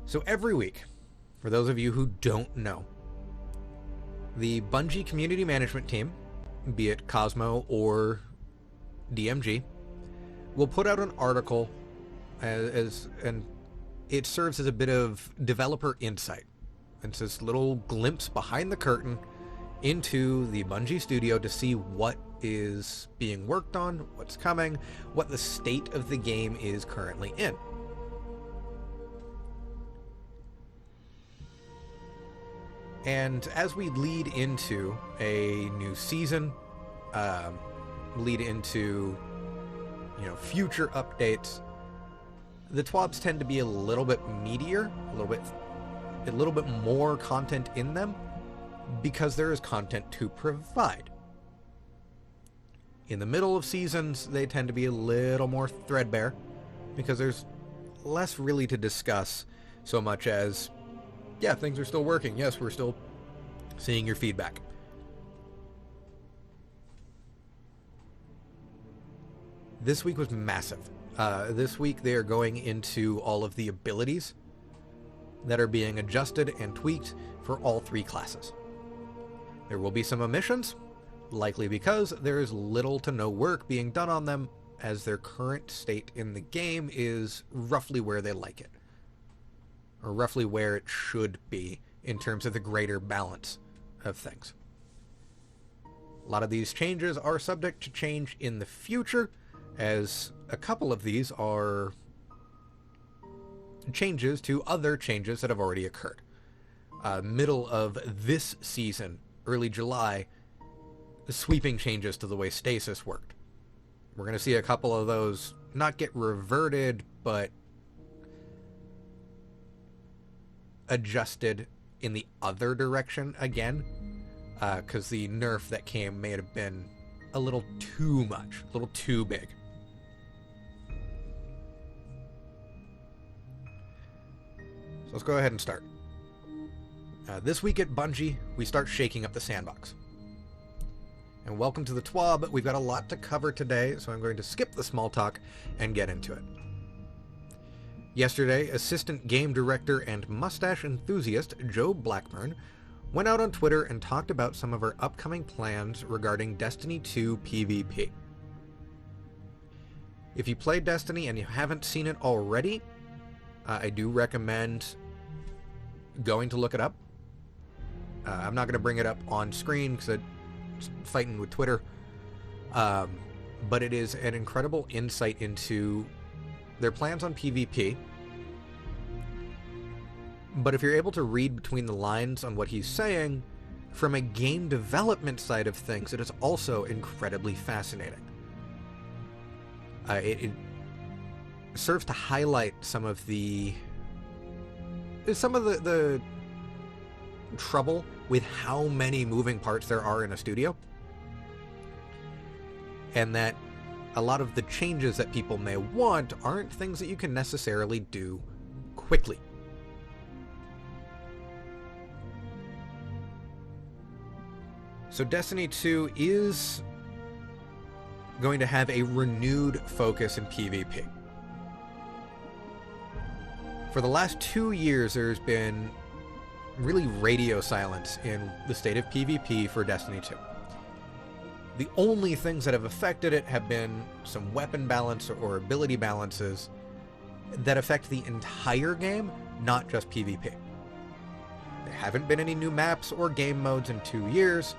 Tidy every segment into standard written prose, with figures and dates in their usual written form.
So every week, for those of you who don't know, the Bungie community management team, be it Cosmo or DMG, will put out an article and it serves as a bit of developer insight. It's this little glimpse behind the curtain into the Bungie studio to see what is being worked on, what's coming, what the state of the game is currently in. And as we lead into a new season, lead into, future updates, the TWABs tend to be a little bit meatier, a little bit more content in them, because there is content to provide. In the middle of seasons, they tend to be a little more threadbare, because there's less really to discuss, so much as, yeah, things are still working. Yes, we're still seeing your feedback. This week was massive. This week they are going into all of the abilities that are being adjusted and tweaked for all three classes. There will be some omissions, likely because there is little to no work being done on them, as their current state in the game is roughly where they like it, or roughly where it should be in terms of the greater balance of things. A lot of these changes are subject to change in the future, as a couple of these are changes to other changes that have already occurred. Middle of this season, early July, sweeping changes to the way stasis worked. We're going to see a couple of those not get reverted, but adjusted in the other direction again, because the nerf that came may have been a little too much, a little too big. So let's go ahead and start. This week at Bungie, we start shaking up the sandbox. And welcome to the TWAB. We've got a lot to cover today, so I'm going to skip the small talk and get into it. Yesterday, assistant game director and mustache enthusiast Joe Blackburn went out on Twitter and talked about some of our upcoming plans regarding Destiny 2 PvP. If you play Destiny and you haven't seen it already, I do recommend going to look it up. I'm not going to bring it up on screen because it's fighting with Twitter, but it is an incredible insight into their plans on PvP. But if you're able to read between the lines on what he's saying, from a game development side of things, it is also incredibly fascinating. It serves to highlight some of the trouble with how many moving parts there are in a studio, and that a lot of the changes that people may want aren't things that you can necessarily do quickly. So Destiny 2 is going to have a renewed focus in PvP. For the last 2 years, there's been really radio silence in the state of PvP for Destiny 2. The only things that have affected it have been some weapon balance or ability balances that affect the entire game, not just PvP. There haven't been any new maps or game modes in 2 years.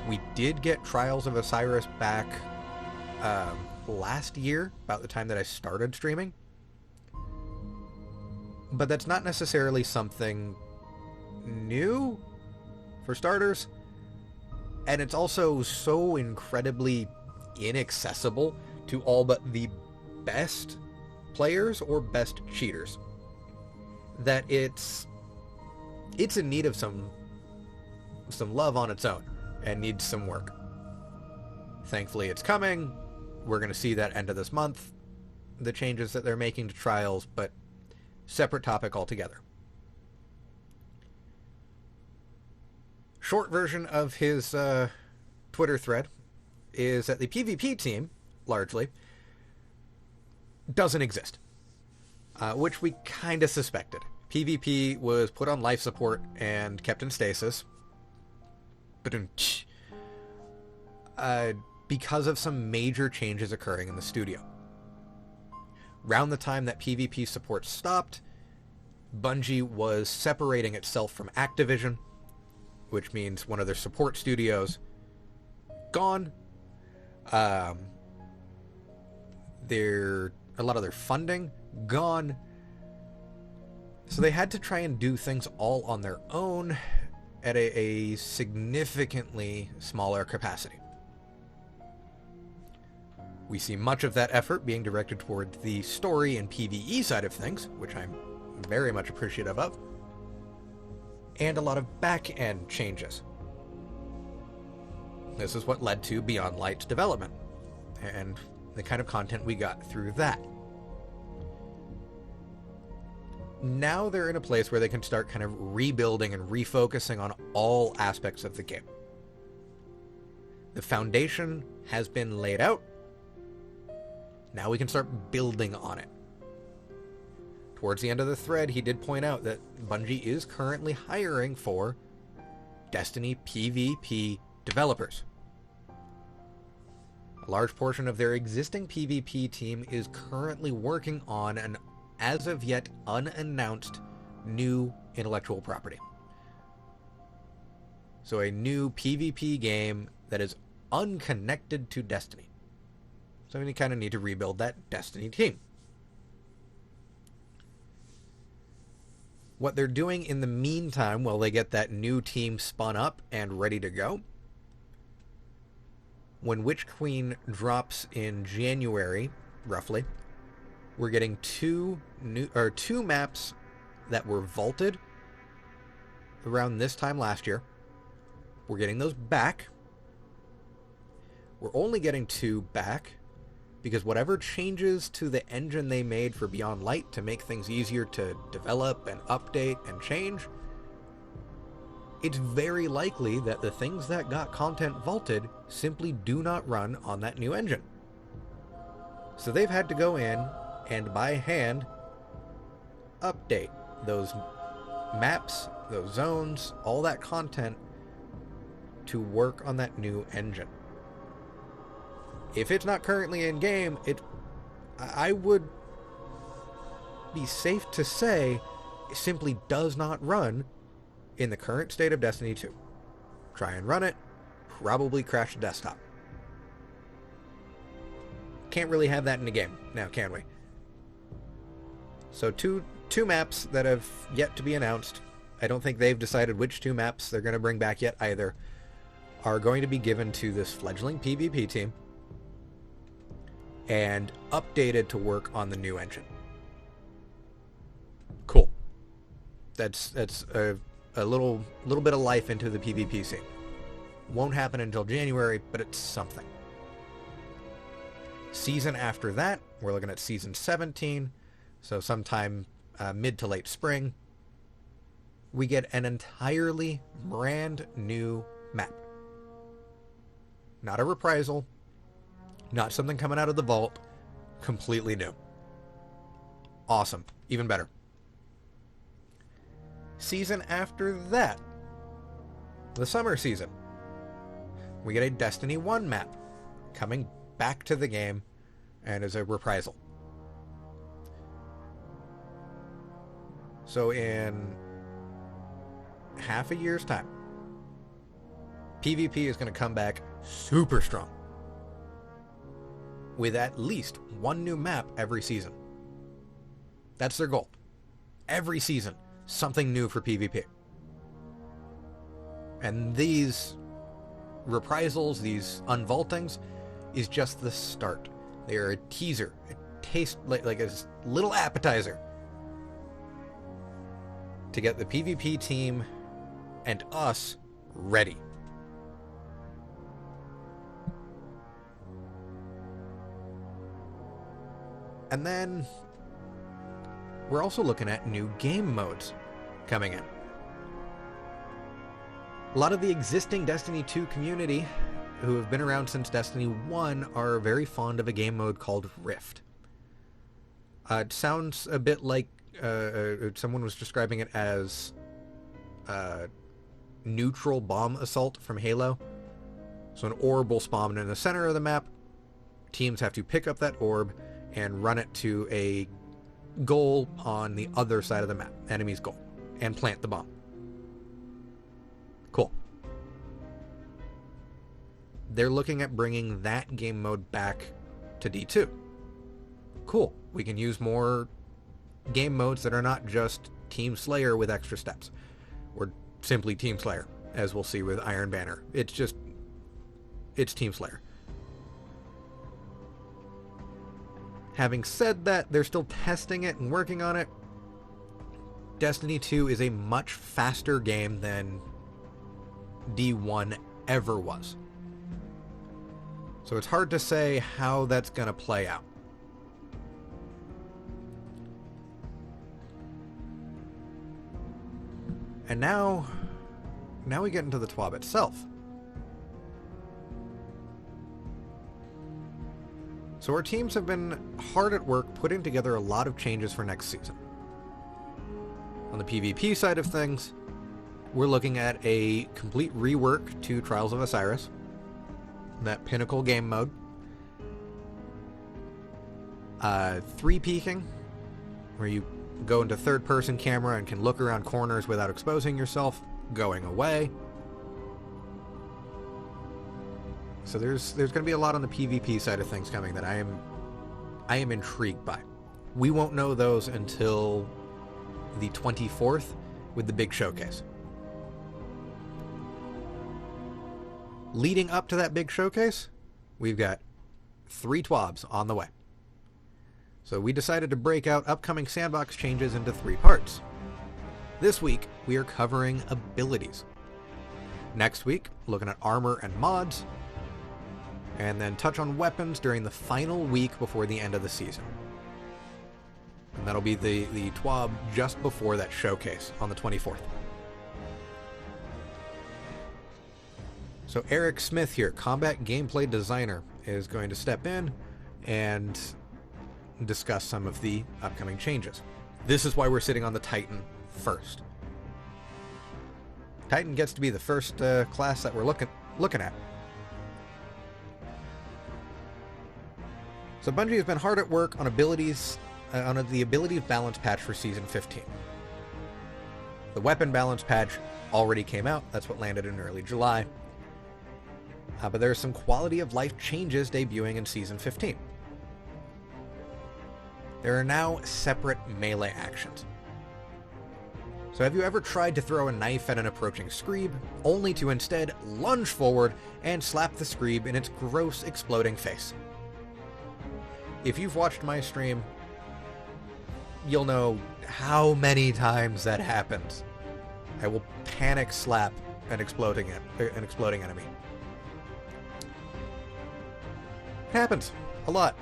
We did get Trials of Osiris back last year, about the time that I started streaming. But that's not necessarily something new, for starters. And it's also so incredibly inaccessible to all but the best players or best cheaters that it's in need of some love on its own and needs some work. Thankfully it's coming. We're going to see that end of this month, the changes that they're making to Trials, but separate topic altogether. Short version of his Twitter thread is that the PvP team, largely, doesn't exist, which we kind of suspected. PvP was put on life support and kept in stasis. Because of some major changes occurring in the studio. Around the time that PvP support stopped, Bungie was separating itself from Activision, which means one of their support studios gone. A lot of their funding gone. So they had to try and do things all on their own at a significantly smaller capacity. We see much of that effort being directed toward the story and PvE side of things, which I'm very much appreciative of, and a lot of back-end changes. This is what led to Beyond Light's development, and the kind of content we got through that. Now they're in a place where they can start kind of rebuilding and refocusing on all aspects of the game. The foundation has been laid out. Now we can start building on it. Towards the end of the thread, he did point out that Bungie is currently hiring for Destiny PvP developers. A large portion of their existing PvP team is currently working on an as of yet unannounced new intellectual property. So a new PvP game that is unconnected to Destiny. So we kind of need to rebuild that Destiny team. What they're doing in the meantime, while they get that new team spun up and ready to go, when Witch Queen drops in January, roughly, we're getting two maps that were vaulted around this time last year. We're getting those back. We're only getting 2 back because whatever changes to the engine they made for Beyond Light to make things easier to develop and update and change, it's very likely that the things that got content vaulted simply do not run on that new engine. So they've had to go in and by hand update those maps, those zones, all that content to work on that new engine. If it's not currently in game, I would be safe to say it simply does not run in the current state of Destiny 2. Try and run it, probably crash the desktop. Can't really have that in the game now, can we? So two maps that have yet to be announced. I don't think they've decided which 2 maps they're going to bring back yet either. Are going to be given to this fledgling PvP team and updated to work on the new engine. Cool. That's a little bit of life into the PvP scene. Won't happen until January, but it's something. Season after that, we're looking at season 17, so sometime mid to late spring, we get an entirely brand new map. Not a reprisal, not something coming out of the vault, completely new. Awesome, even better. Season after that, the summer season, we get a Destiny 1 map coming back to the game and as a reprisal. So in half a year's time, PvP is going to come back super strong with at least 1 new map every season. That's their goal. Every season, something new for PvP. And these reprisals, these unvaultings, is just the start. They are a teaser, a taste, like a little appetizer to get the PvP team and us ready. And then we're also looking at new game modes coming in. A lot of the existing Destiny 2 community who have been around since Destiny 1 are very fond of a game mode called Rift. It sounds a bit like someone was describing it as neutral bomb assault from Halo. So an orb will spawn in the center of the map. Teams have to pick up that orb and run it to a goal on the other side of the map, enemy's goal, and plant the bomb. Cool. They're looking at bringing that game mode back to D2. Cool. We can use more game modes that are not just Team Slayer with extra steps, or simply Team Slayer, as we'll see with Iron Banner. It's Team Slayer. Having said that, they're still testing it and working on it. Destiny 2 is a much faster game than D1 ever was. So it's hard to say how that's going to play out. And now we get into the TWAB itself. So our teams have been hard at work putting together a lot of changes for next season. On the PvP side of things, we're looking at a complete rework to Trials of Osiris, that pinnacle game mode. 3-peaking, where you go into third-person camera and can look around corners without exposing yourself, going away. So there's going to be a lot on the PvP side of things coming that I am intrigued by. We won't know those until the 24th with the big showcase. Leading up to that big showcase, we've got 3 TWABs on the way. So we decided to break out upcoming sandbox changes into 3 parts. This week, we are covering abilities. Next week, looking at armor and mods, and then touch on weapons during the final week before the end of the season. And that'll be the TWAB just before that showcase on the 24th. So Eric Smith here, combat gameplay designer, is going to step in and discuss some of the upcoming changes. This is why we're sitting on the Titan first. Titan gets to be the first class that we're looking at. So Bungie has been hard at work on abilities, on the abilities balance patch for Season 15. The weapon balance patch already came out. That's what landed in early July. But there are some quality of life changes debuting in Season 15. There are now separate melee actions. So have you ever tried to throw a knife at an approaching Screeb, only to instead lunge forward and slap the Screeb in its gross exploding face? If you've watched my stream, you'll know how many times that happens. I will panic slap an exploding enemy. It happens. A lot.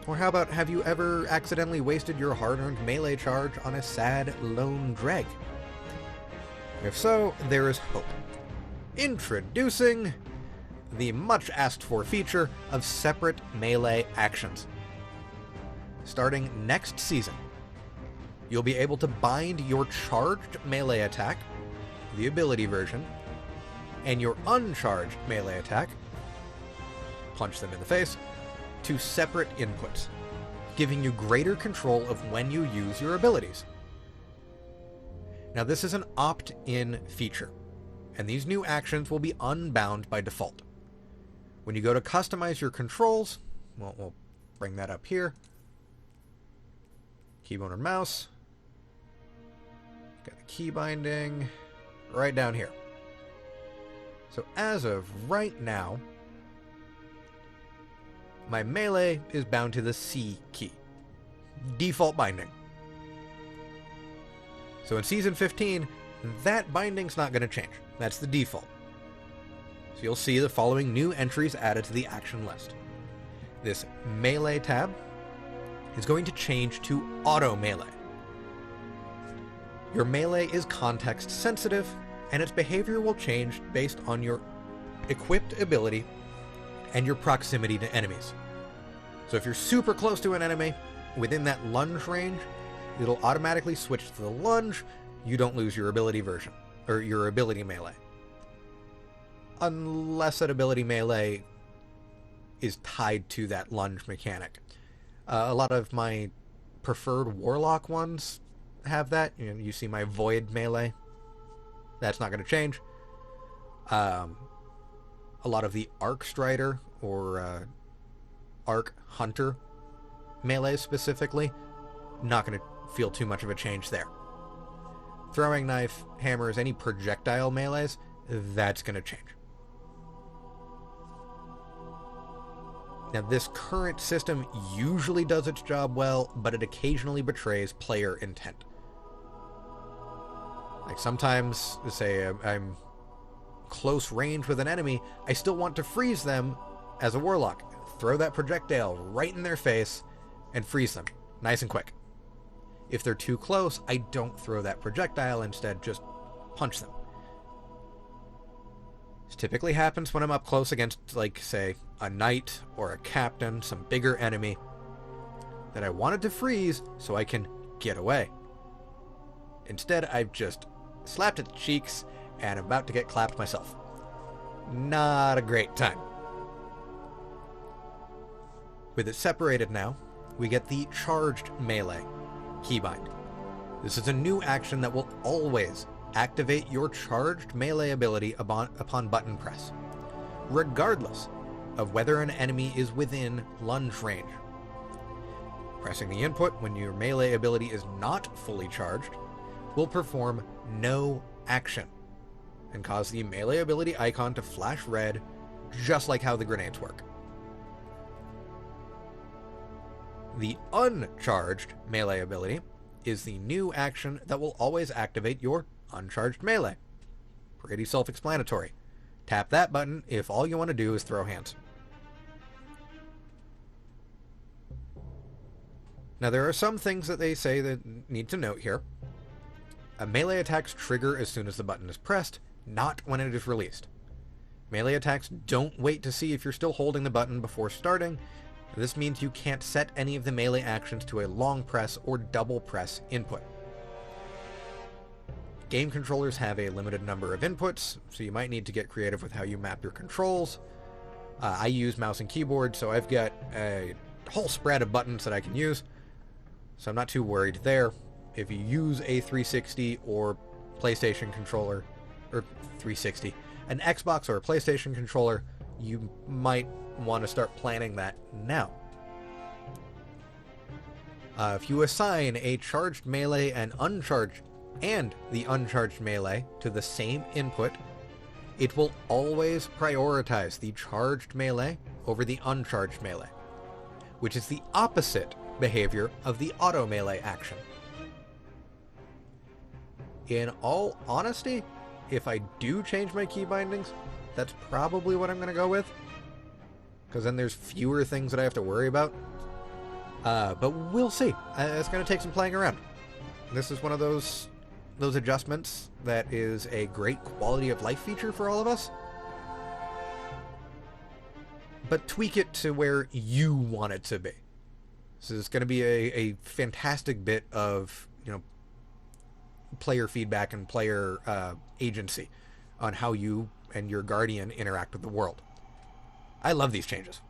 Or how about, have you ever accidentally wasted your hard-earned melee charge on a sad lone dreg? If so, there is hope. Introducing the much-asked-for feature of separate melee actions. Starting next season, you'll be able to bind your charged melee attack, the ability version, and your uncharged melee attack, punch them in the face, to separate inputs, giving you greater control of when you use your abilities. Now this is an opt-in feature, and these new actions will be unbound by default. When you go to customize your controls, well, we'll bring that up here. Keyboard and mouse. Got the key binding right down here. So as of right now, my melee is bound to the C key. Default binding. So in Season 15, that binding's not going to change. That's the default. So you'll see the following new entries added to the action list. This melee tab is going to change to auto melee. Your melee is context sensitive, and its behavior will change based on your equipped ability and your proximity to enemies. So if you're super close to an enemy within that lunge range, it'll automatically switch to the lunge. You don't lose your ability version, or your ability melee. Unless that ability melee is tied to that lunge mechanic. A lot of my preferred warlock ones have that. You see my void melee. That's not going to change. A lot of the arc strider or arc hunter melee specifically, not going to feel too much of a change there. Throwing knife, hammers, any projectile melees, that's going to change. Now, this current system usually does its job well, but it occasionally betrays player intent. Like sometimes, say I'm close range with an enemy, I still want to freeze them as a warlock. Throw that projectile right in their face and freeze them, nice and quick. If they're too close, I don't throw that projectile, instead just punch them. This typically happens when I'm up close against, like, say, a knight or a captain, some bigger enemy that I wanted to freeze so I can get away. Instead, I've just slapped at the cheeks and I'm about to get clapped myself. Not a great time. With it separated now, we get the charged melee keybind. This is a new action that will always activate your charged melee ability upon button press, regardless of whether an enemy is within lunge range. Pressing the input when your melee ability is not fully charged will perform no action and cause the melee ability icon to flash red, just like how the grenades work. The uncharged melee ability is the new action that will always activate your uncharged melee. Pretty self-explanatory. Tap that button if all you want to do is throw hands. Now, there are some things that they say that need to note here. Melee attacks trigger as soon as the button is pressed, not when it is released. Melee attacks don't wait to see if you're still holding the button before starting. This means you can't set any of the melee actions to a long press or double press input. Game controllers have a limited number of inputs, so you might need to get creative with how you map your controls. I use mouse and keyboard, so I've got a whole spread of buttons that I can use, so I'm not too worried there. If you use a 360 or PlayStation controller, or 360, an Xbox or a PlayStation controller, you might want to start planning that now. If you assign a charged melee and the uncharged melee to the same input, it will always prioritize the charged melee over the uncharged melee, which is the opposite behavior of the auto melee action. In all honesty, if I do change my key bindings, that's probably what I'm going to go with, because then there's fewer things that I have to worry about. But we'll see. It's going to take some playing around. This is one of those adjustments that is a great quality of life feature for all of us. But tweak it to where you want it to be. So it's going to be a fantastic bit of, player feedback and player agency on how you and your guardian interact with the world. I love these changes.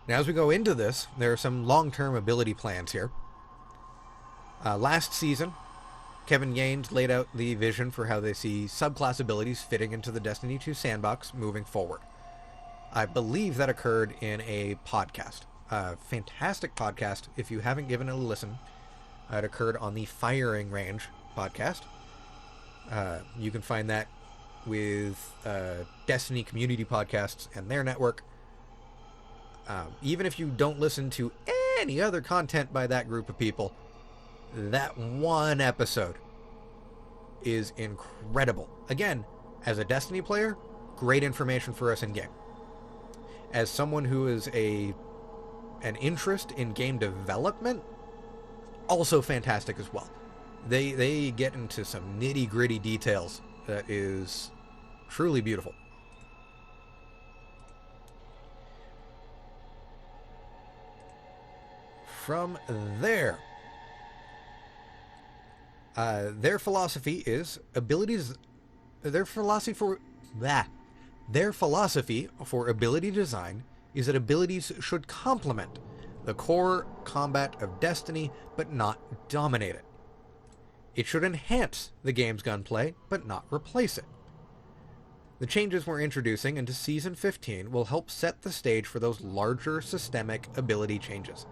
Now, as we go into this, there are some long-term ability plans here. Last season, Kevin Yanes laid out the vision for how they see subclass abilities fitting into the Destiny 2 sandbox moving forward. I believe that occurred in a podcast. Fantastic podcast. If you haven't given it a listen, it occurred on the Firing Range podcast. You can find that with Destiny community podcasts and their network. Even if you don't listen to any other content by that group of people, that one episode is incredible. Again, as a Destiny player, great information for us in game. As someone who is an interest in game development, also fantastic as well. They get into some nitty-gritty details that is truly beautiful. from there, their philosophy is abilities. Their philosophy for ability design is that abilities should complement the core combat of Destiny, but not dominate it. It should enhance the game's gunplay, but not replace it. The changes we're introducing into Season 15 will help set the stage for those larger systemic ability changes.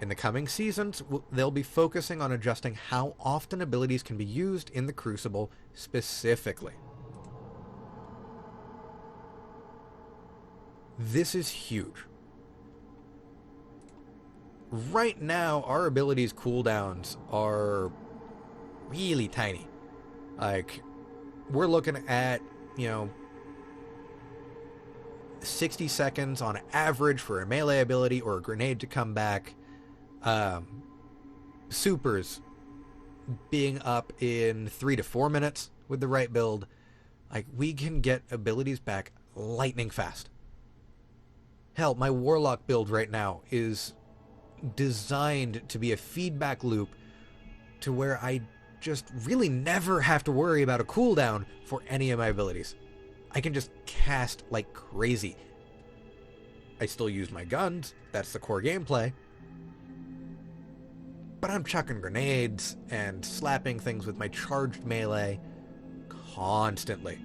In the coming seasons, they'll be focusing on adjusting how often abilities can be used in the Crucible specifically. This is huge. Right now, our abilities cooldowns are really tiny. Like, we're looking at, 60 seconds on average for a melee ability or a grenade to come back. Supers being up in 3 to 4 minutes with the right build. Like, we can get abilities back lightning fast. Hell, my Warlock build right now is designed to be a feedback loop to where I just really never have to worry about a cooldown for any of my abilities. I can just cast like crazy. I still use my guns, that's the core gameplay, but I'm chucking grenades and slapping things with my charged melee constantly.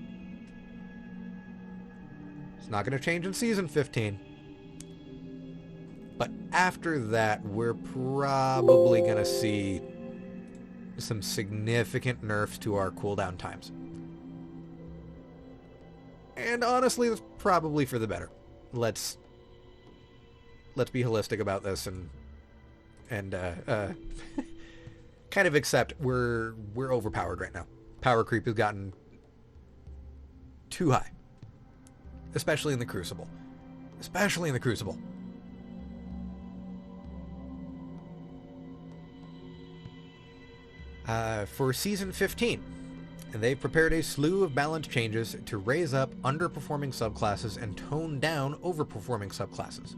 It's not going to change in Season 15. But after that, we're probably going to see some significant nerfs to our cooldown times. And honestly, that's probably for the better. Let's be holistic about this and kind of accept we're overpowered right now. Power creep has gotten too high. Especially in the Crucible. For Season 15, they've prepared a slew of balance changes to raise up underperforming subclasses and tone down overperforming subclasses.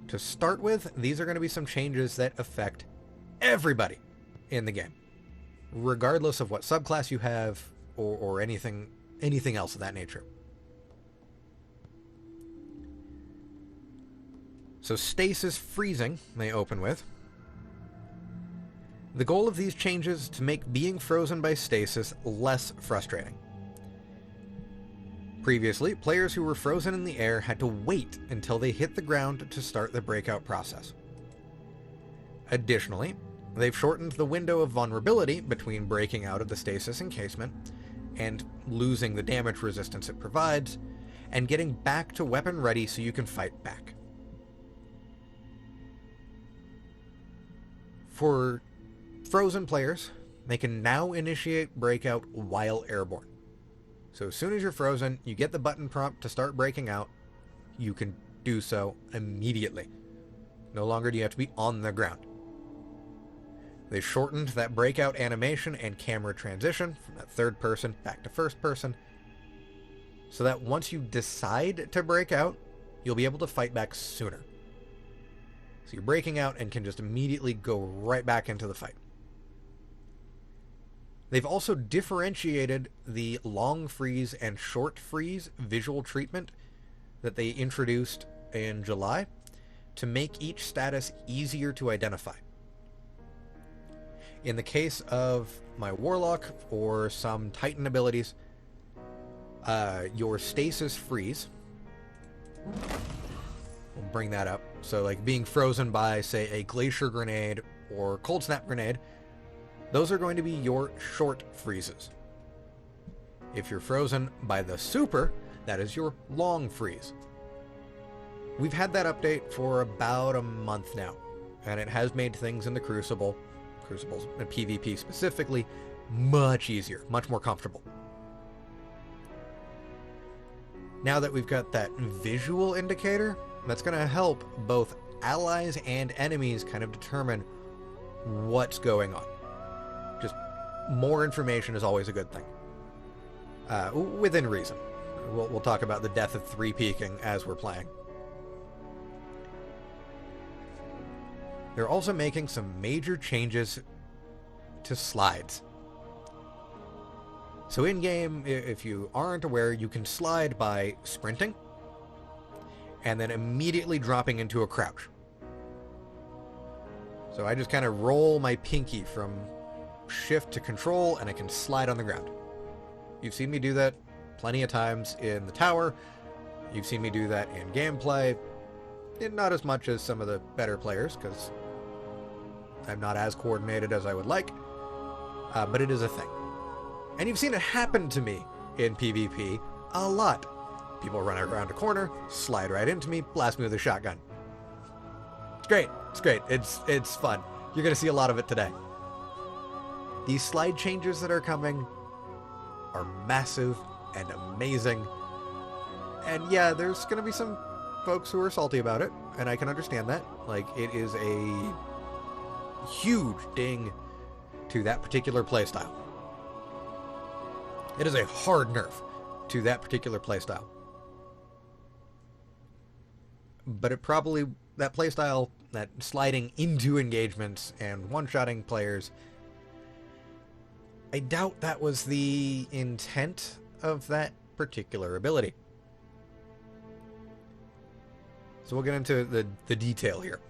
To start with, these are going to be some changes that affect everybody in the game, regardless of what subclass you have or anything else of that nature. So stasis freezing, they open with. The goal of these changes is to make being frozen by stasis less frustrating. Previously, players who were frozen in the air had to wait until they hit the ground to start the breakout process. Additionally, they've shortened the window of vulnerability between breaking out of the stasis encasement and losing the damage resistance it provides, and getting back to weapon ready so you can fight back. For frozen players, they can now initiate breakout while airborne. So as soon as you're frozen, you get the button prompt to start breaking out, you can do so immediately. No longer do you have to be on the ground. They shortened that breakout animation and camera transition from that third person back to first person, so that once you decide to break out, you'll be able to fight back sooner. So you're breaking out and can just immediately go right back into the fight. They've also differentiated the long freeze and short freeze visual treatment that they introduced in July to make each status easier to identify. In the case of my Warlock or some Titan abilities, your stasis freeze, we'll bring that up. So like being frozen by, say, a Glacier Grenade or Cold Snap Grenade, those are going to be your short freezes. If you're frozen by the Super, that is your long freeze. We've had that update for about a month now, and it has made things in the Crucibles and PvP specifically, much easier, much more comfortable. Now that we've got that visual indicator, that's going to help both allies and enemies kind of determine what's going on. Just more information is always a good thing. Within reason. We'll talk about the death of 3 peeking as we're playing. They're also making some major changes to slides. So in-game, if you aren't aware, you can slide by sprinting and then immediately dropping into a crouch. So I just kind of roll my pinky from shift to control and I can slide on the ground. You've seen me do that plenty of times in the tower. You've seen me do that in gameplay. Not as much as some of the better players, because I'm not as coordinated as I would like, but it is a thing. And you've seen it happen to me in PvP a lot. People run around a corner, slide right into me, blast me with a shotgun. It's great. It's great. It's fun. You're going to see a lot of it today. These slide changes that are coming are massive and amazing. And yeah, there's going to be some folks who are salty about it, and I can understand that. Like, it is a huge ding to that particular playstyle. It is a hard nerf to that particular playstyle. But it probably, that playstyle, that sliding into engagements and one-shotting players, I doubt that was the intent of that particular ability. So we'll get into the detail here.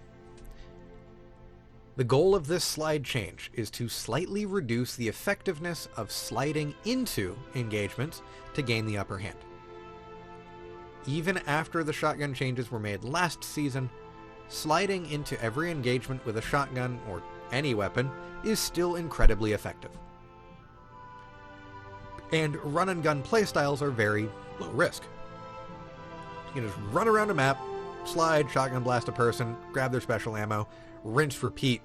The goal of this slide change is to slightly reduce the effectiveness of sliding into engagements to gain the upper hand. Even after the shotgun changes were made last season, sliding into every engagement with a shotgun or any weapon is still incredibly effective. And run and gun playstyles are very low risk. You can just run around a map, slide, shotgun blast a person, grab their special ammo, rinse, repeat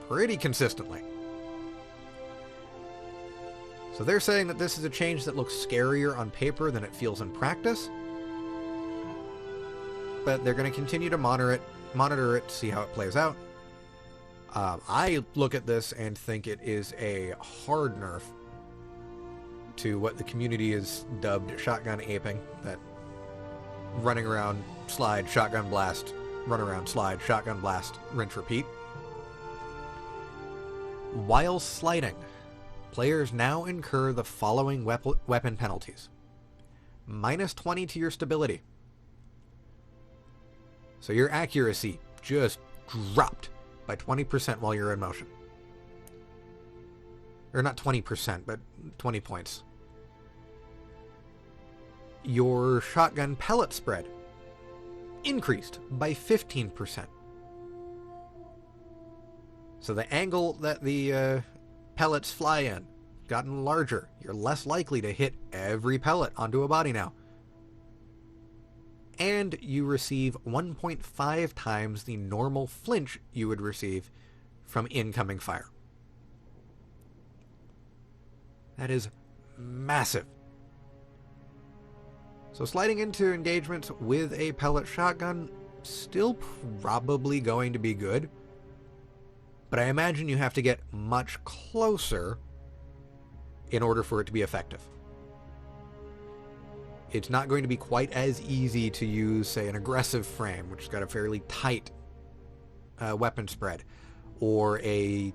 pretty consistently. So they're saying that this is a change that looks scarier on paper than it feels in practice, but they're going to continue to monitor it, see how it plays out. I look at this and think it is a hard nerf to what the community has dubbed shotgun aping, that running around, slide, shotgun blast, run around, slide, shotgun blast, rinse, repeat. While sliding, players now incur the following weapon penalties. -20 to your stability. So your accuracy just dropped by 20% while you're in motion. Or not 20%, but 20 points. Your shotgun pellet spread increased by 15%. So the angle that the pellets fly in gotten larger. You're less likely to hit every pellet onto a body now. And you receive 1.5 times the normal flinch you would receive from incoming fire. That is massive. So sliding into engagements with a pellet shotgun, still probably going to be good. But I imagine you have to get much closer in order for it to be effective. It's not going to be quite as easy to use, say, an aggressive frame, which has got a fairly tight weapon spread, or a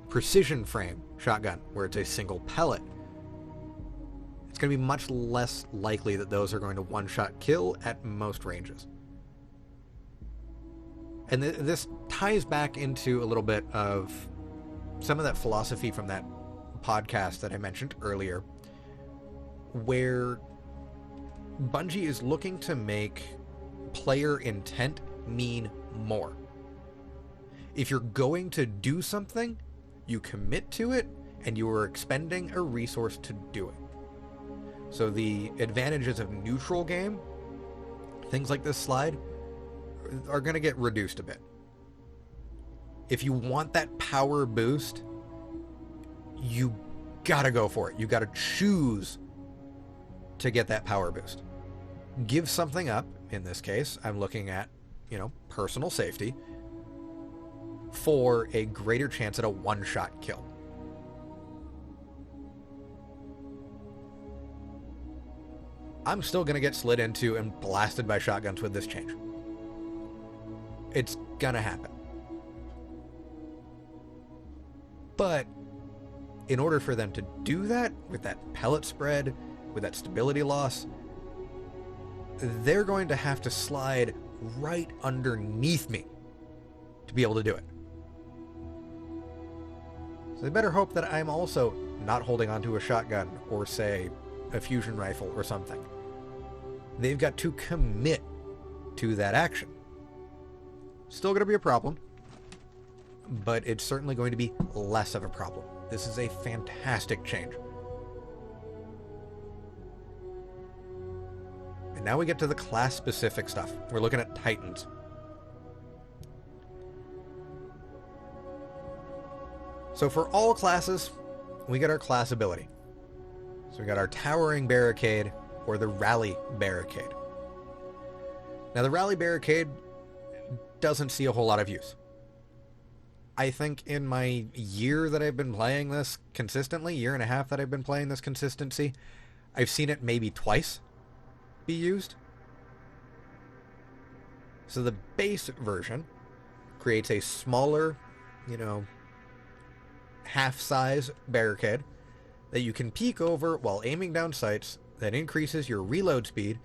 precision frame shotgun, where it's a single pellet. It's going to be much less likely that those are going to one-shot kill at most ranges. And this ties back into a little bit of some of that philosophy from that podcast that I mentioned earlier, where Bungie is looking to make player intent mean more. If you're going to do something, you commit to it, and you are expending a resource to do it. So the advantages of neutral game, things like this slide, are going to get reduced a bit. If you want that power boost, you gotta go for it. You gotta choose to get that power boost. Give something up. In this case, I'm looking at, personal safety for a greater chance at a one-shot kill. I'm still going to get slid into and blasted by shotguns with this change. It's going to happen. But in order for them to do that, with that pellet spread, with that stability loss, they're going to have to slide right underneath me to be able to do it. So they better hope that I'm also not holding onto a shotgun or, say, a fusion rifle or something. They've got to commit to that action. Still going to be a problem, but it's certainly going to be less of a problem. This is a fantastic change. And now we get to the class-specific stuff. We're looking at Titans. So for all classes, we get our class ability. So we got our Towering Barricade or the Rally Barricade. Now the Rally Barricade doesn't see a whole lot of use. I think in my year that I've been playing this consistently, year and a half that I've been playing this consistency, I've seen it maybe twice be used. So the base version creates a smaller, half-size barricade that you can peek over while aiming down sights that increases your reload speed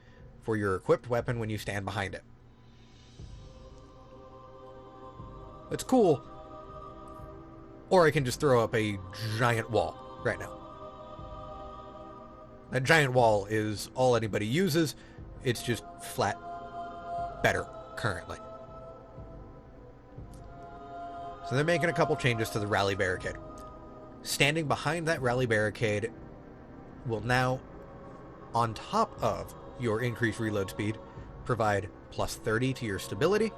for your equipped weapon when you stand behind it. It's cool. Or I can just throw up a giant wall right now. That giant wall is all anybody uses. It's just flat better currently. So they're making a couple changes to the Rally Barricade. Standing behind that Rally Barricade will now, on top of your increased reload speed, provide plus 30 to your stability.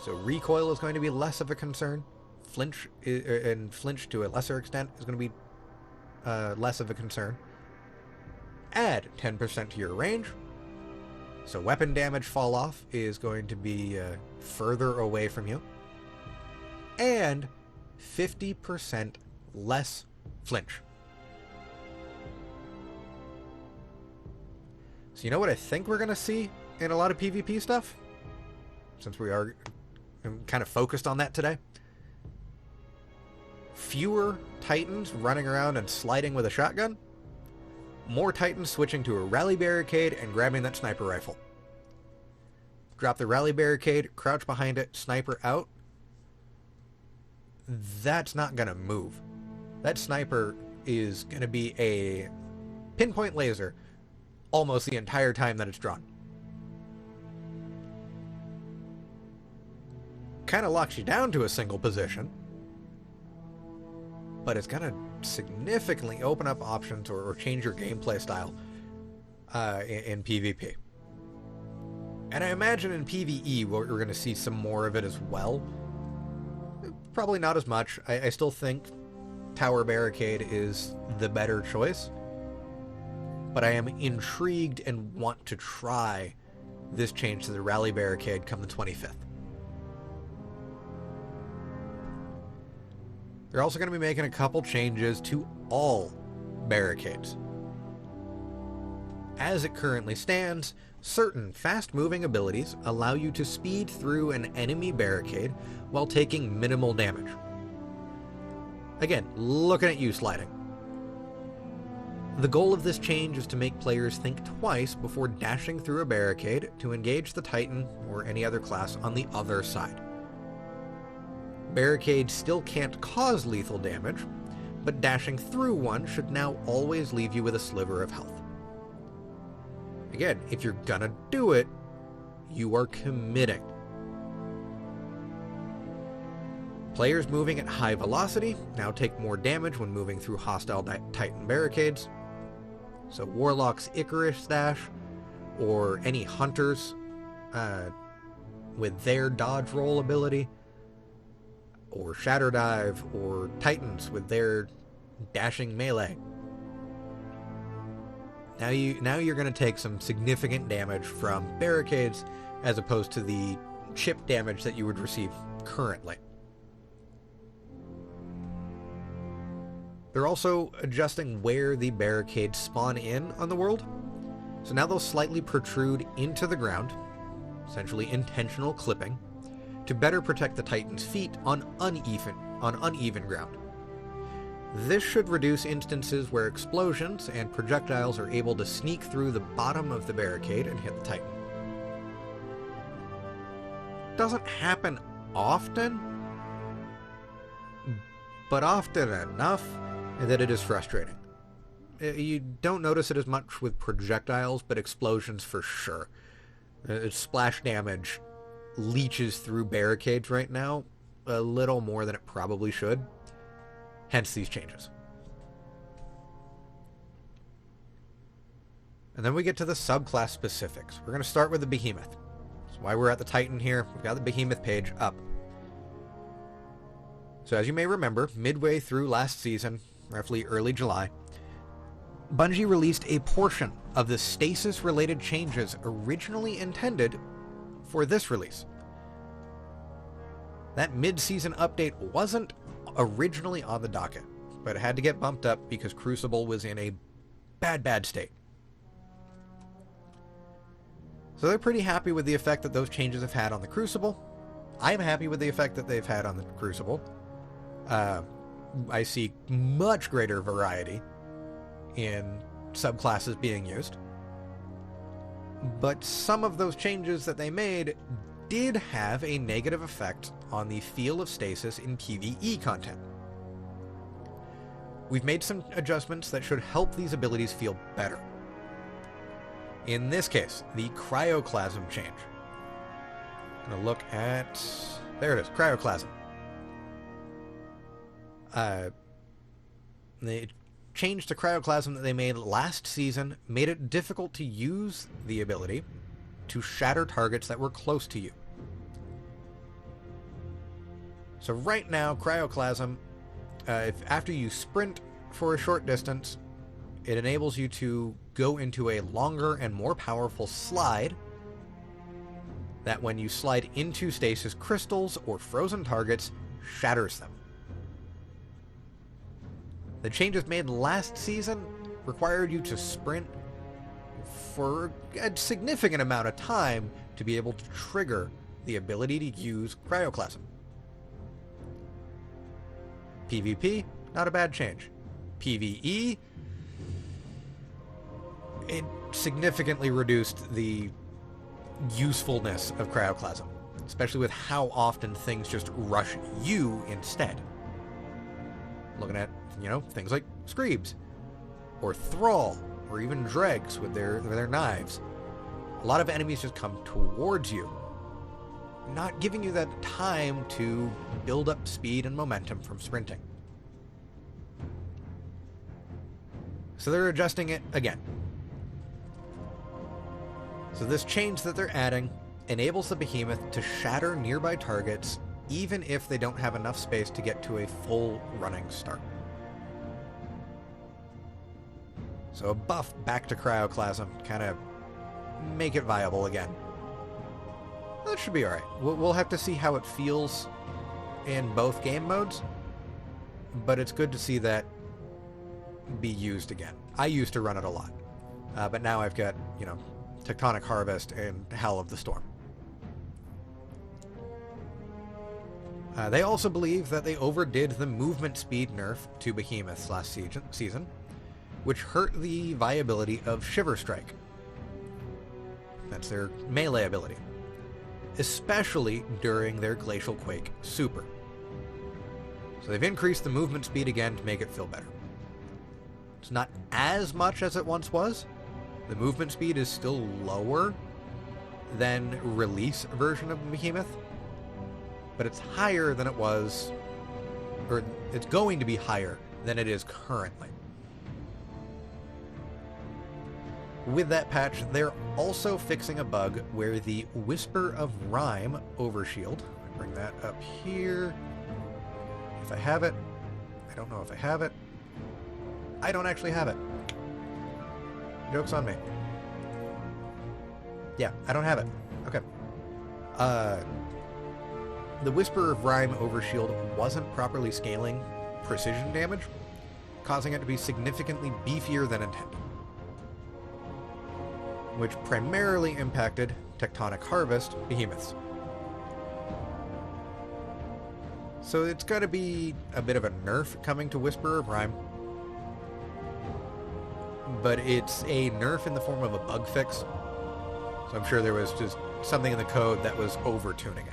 So recoil is going to be less of a concern. Flinch to a lesser extent is going to be less of a concern. Add 10% to your range. So weapon damage fall off is going to be further away from you. And 50% less flinch. So you know what I think we're going to see in a lot of PvP stuff? Since we are kind of focused on that today. Fewer Titans running around and sliding with a shotgun. More Titans switching to a Rally Barricade and grabbing that sniper rifle. Drop the Rally Barricade, crouch behind it, sniper out. That's not going to move. That sniper is going to be a pinpoint laser almost the entire time that it's drawn. Kind of locks you down to a single position, but it's going to significantly open up options or change your gameplay style in PvP. And I imagine in PvE we're going to see some more of it as well. Probably not as much. I still think Tower Barricade is the better choice, but I am intrigued and want to try this change to the Rally Barricade come the 25th. They're also going to be making a couple changes to all barricades. As it currently stands, certain fast-moving abilities allow you to speed through an enemy barricade while taking minimal damage. Again, looking at you sliding. The goal of this change is to make players think twice before dashing through a barricade to engage the Titan or any other class on the other side. Barricades still can't cause lethal damage, but dashing through one should now always leave you with a sliver of health. Again, if you're gonna do it, you are committing. Players moving at high velocity now take more damage when moving through hostile Titan barricades. So Warlock's Icarus Dash, or any Hunters with their dodge roll ability, or Shatter Dive, or Titans with their dashing melee. Now you're going to take some significant damage from barricades as opposed to the chip damage that you would receive currently. They're also adjusting where the barricades spawn in on the world. So now they'll slightly protrude into the ground, essentially intentional clipping, to better protect the Titan's feet on uneven ground. This should reduce instances where explosions and projectiles are able to sneak through the bottom of the barricade and hit the Titan. Doesn't happen often, but often enough that it is frustrating. You don't notice it as much with projectiles, but explosions for sure. Splash damage leeches through barricades right now a little more than it probably should. Hence these changes. And then we get to the subclass specifics. We're going to start with the Behemoth. That's why we're at the Titan here. We've got the Behemoth page up. So as you may remember, midway through last season, roughly early July, Bungie released a portion of the stasis-related changes originally intended for this release. That mid-season update wasn't originally on the docket, but it had to get bumped up because Crucible was in a bad state. So they're pretty happy with the effect that those changes have had on the Crucible. I'm happy with the effect that they've had on the Crucible. I see much greater variety in subclasses being used. But some of those changes that they made did have a negative effect on the feel of stasis in PvE content. We've made some adjustments that should help these abilities feel better. In this case, the Cryoclasm change. I'm going to look at... There it is, Cryoclasm. The change to Cryoclasm that they made last season made it difficult to use the ability to shatter targets that were close to you. So right now, Cryoclasm, if after you sprint for a short distance, it enables you to go into a longer and more powerful slide that when you slide into stasis crystals or frozen targets, shatters them. The changes made last season required you to sprint for a significant amount of time to be able to trigger the ability to use Cryoclasm. PvP, not a bad change. PvE, it significantly reduced the usefulness of Cryoclasm, especially with how often things just rush you instead. Looking at, things like Screebs, or Thrall, or even Dregs with their knives. A lot of enemies just come towards you, not giving you that time to build up speed and momentum from sprinting. So they're adjusting it again. So this change that they're adding enables the Behemoth to shatter nearby targets even if they don't have enough space to get to a full running start. So a buff back to Cryoclasm, kind of make it viable again. That should be alright. We'll have to see how it feels in both game modes, but it's good to see that be used again. I used to run it a lot, but now I've got, Tectonic Harvest and Howl of the Storm. They also believe that they overdid the movement speed nerf to Behemoths last season, which hurt the viability of Shiver Strike. That's their melee ability, especially during their Glacial Quake Super. So they've increased the movement speed again to make it feel better. It's not as much as it once was. The movement speed is still lower than release version of Behemoth, but it's higher than it was, or it's going to be higher than it is currently. With that patch, they're also fixing a bug where the Whisper of Rhyme overshield, bring that up here, if I have it, I don't know if I have it, I don't actually have it. Joke's on me. Yeah, I don't have it. Okay. The Whisper of Rhyme overshield wasn't properly scaling precision damage, causing it to be significantly beefier than intended. which primarily impacted Tectonic Harvest behemoths. So it's got to be a bit of a nerf coming to Whisperer of Rime. But it's a nerf in the form of a bug fix. So I'm sure there was just something in the code that was over-tuning it.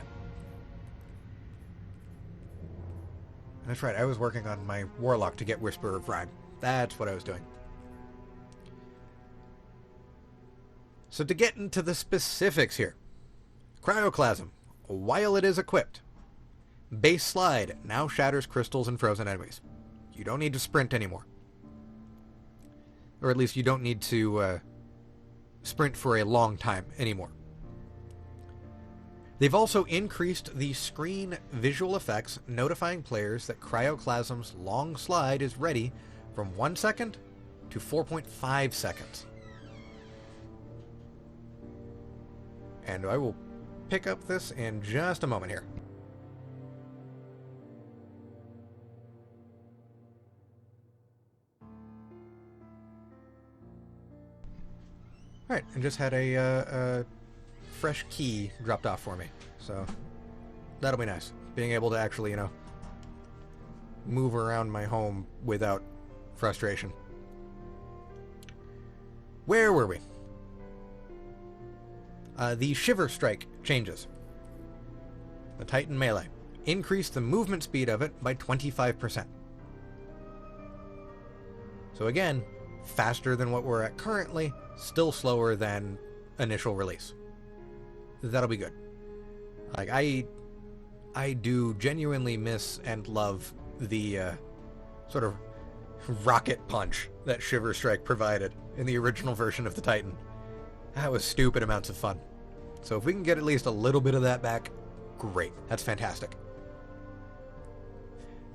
That's right, I was working on my Warlock to get Whisperer of Rime. That's what I was doing. So to get into the specifics here. Cryoclasm, while it is equipped, base slide now shatters crystals and frozen enemies. You don't need to sprint anymore. Or at least you don't need to sprint for a long time anymore. They've also increased the screen visual effects, notifying players that Cryoclasm's long slide is ready from 1 second to 4.5 seconds. And I will pick up this in just a moment here. Alright, I just had a fresh key dropped off for me, so that'll be nice. Being able to actually, move around my home without frustration. Where were we? The Shiver Strike changes. The Titan melee. Increased the movement speed of it by 25%. So again, faster than what we're at currently, still slower than initial release. That'll be good. Like, I do genuinely miss and love the sort of rocket punch that Shiver Strike provided in the original version of the Titan. That was stupid amounts of fun. So if we can get at least a little bit of that back, great. That's fantastic.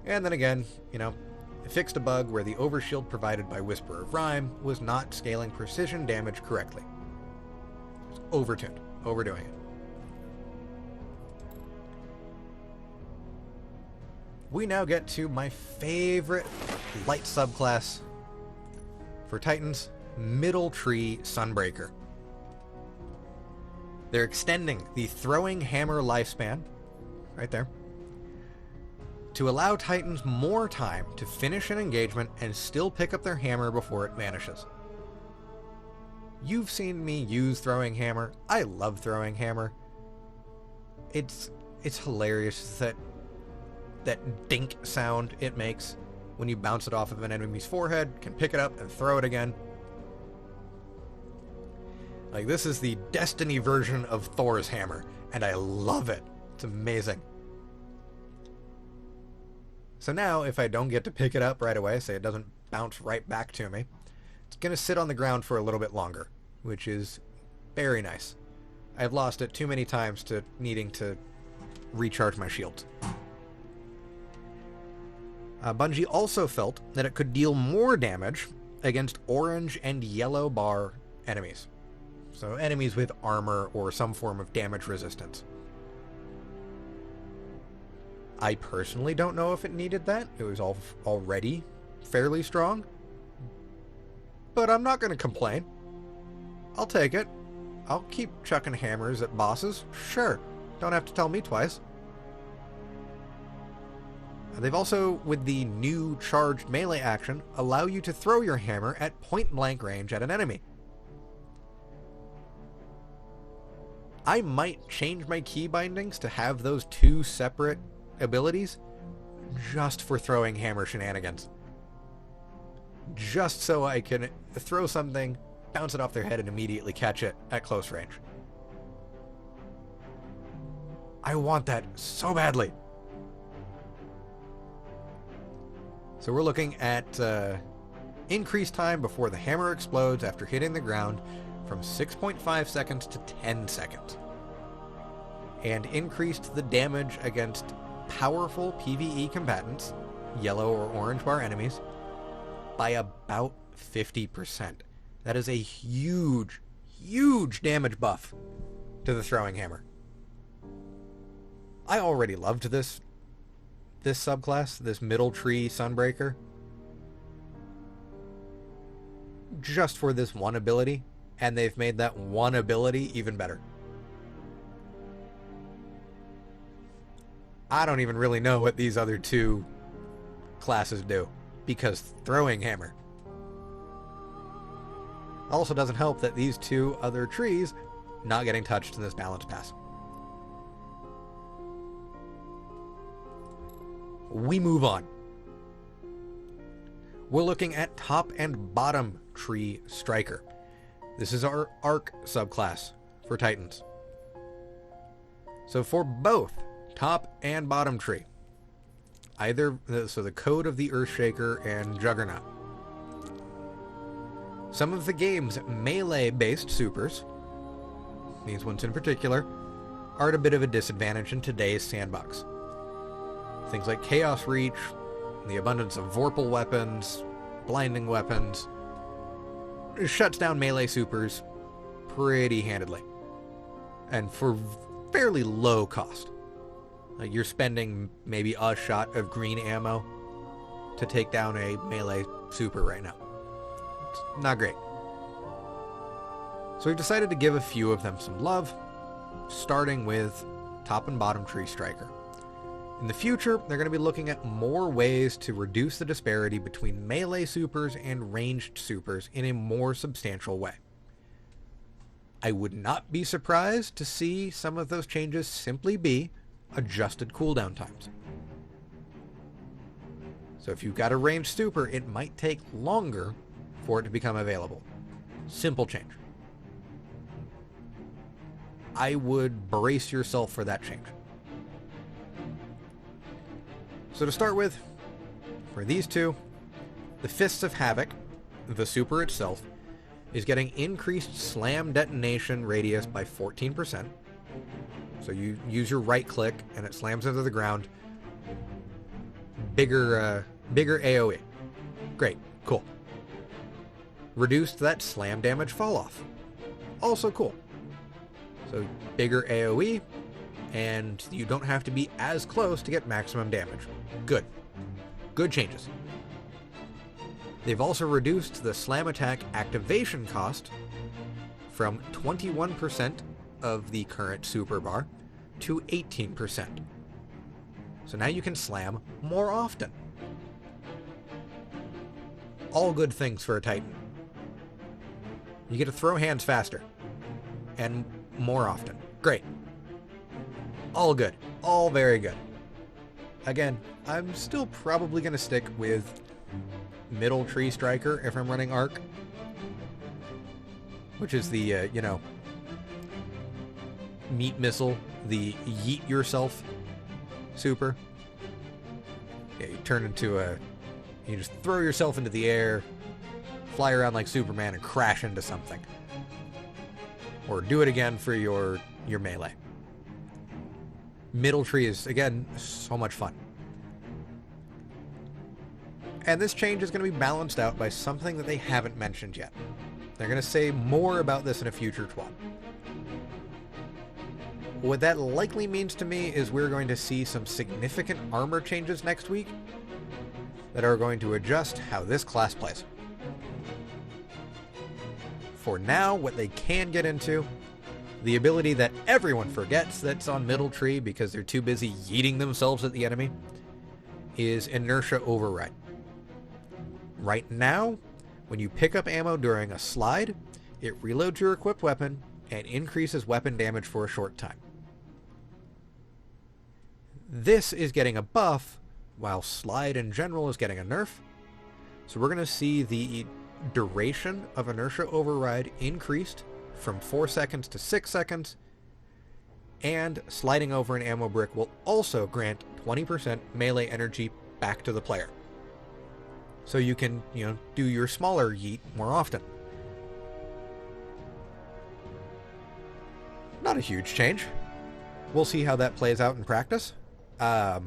And then again, it fixed a bug where the overshield provided by Whisperer of Rime was not scaling precision damage correctly. It's overtuned, overdoing it. We now get to my favorite light subclass for Titans, Middle Tree Sunbreaker. They're extending the throwing hammer lifespan, right there, to allow Titans more time to finish an engagement and still pick up their hammer before it vanishes. You've seen me use throwing hammer. I love throwing hammer. It's hilarious that dink sound it makes when you bounce it off of an enemy's forehead, can pick it up and throw it again. Like, this is the Destiny version of Thor's hammer, and I love it. It's amazing. So now, if I don't get to pick it up right away, say it doesn't bounce right back to me, it's going to sit on the ground for a little bit longer, which is very nice. I've lost it too many times to needing to recharge my shields. Bungie also felt that it could deal more damage against orange and yellow bar enemies. So enemies with armor or some form of damage resistance. I personally don't know if it needed that. It was already fairly strong. But I'm not going to complain. I'll take it. I'll keep chucking hammers at bosses. Sure. Don't have to tell me twice. They've also, with the new charged melee action, allow you to throw your hammer at point-blank range at an enemy. I might change my key bindings to have those two separate abilities just for throwing hammer shenanigans. Just so I can throw something, bounce it off their head, and immediately catch it at close range. I want that so badly. So we're looking at increased time before the hammer explodes after hitting the ground from 6.5 seconds to 10 seconds. And increased the damage against powerful PvE combatants, yellow or orange bar enemies, by about 50%. That is a huge, huge damage buff to the throwing hammer. I already loved this subclass, this Middle Tree Sunbreaker, just for this one ability. and they've made that one ability even better. I don't even really know what these other two classes do, because throwing hammer. Also doesn't help that these two other trees not getting touched in this balance pass. We move on. We're looking at top and bottom tree striker. This is our arc subclass for Titans. So for both top and bottom tree, so the Code of the Earthshaker and Juggernaut. Some of the game's melee-based supers, these ones in particular, are at a bit of a disadvantage in today's sandbox. Things like Chaos Reach, the abundance of Vorpal weapons, blinding weapons, shuts down melee supers pretty handedly. And for fairly low cost. Like you're spending maybe a shot of green ammo to take down a melee super right now. It's not great. So we've decided to give a few of them some love, starting with top and bottom tree striker. In the future, they're going to be looking at more ways to reduce the disparity between melee supers and ranged supers in a more substantial way. I would not be surprised to see some of those changes simply be adjusted cooldown times. So if you've got a ranged super, it might take longer for it to become available. Simple change. I would brace yourself for that change. So to start with, for these two, the Fists of Havoc, the super itself, is getting increased slam detonation radius by 14%. So you use your right click and it slams into the ground. Bigger AoE. Great, cool. Reduced that slam damage fall off. Also cool. So bigger AoE, and you don't have to be as close to get maximum damage. Good. Good changes. They've also reduced the slam attack activation cost from 21% of the current super bar to 18%. So now you can slam more often. All good things for a Titan. You get to throw hands faster and more often. Great. All good. All very good. Again, I'm still probably going to stick with middle tree striker if I'm running arc, which is the, meat missile, the yeet yourself super. Yeah, you just throw yourself into the air, fly around like Superman and crash into something. Or do it again for your melee. Middle tree is, again, so much fun. And this change is going to be balanced out by something that they haven't mentioned yet. They're going to say more about this in a future TWAB. What that likely means to me is we're going to see some significant armor changes next week that are going to adjust how this class plays. For now, what they can get into, the ability that everyone forgets that's on middle tree because they're too busy yeeting themselves at the enemy, is Inertia Override. Right now, when you pick up ammo during a slide, it reloads your equipped weapon and increases weapon damage for a short time. This is getting a buff, while slide in general is getting a nerf. So we're going to see the duration of Inertia Override increased from 4 seconds to 6 seconds, and sliding over an ammo brick will also grant 20% melee energy back to the player. So you can, do your smaller yeet more often. Not a huge change. We'll see how that plays out in practice. I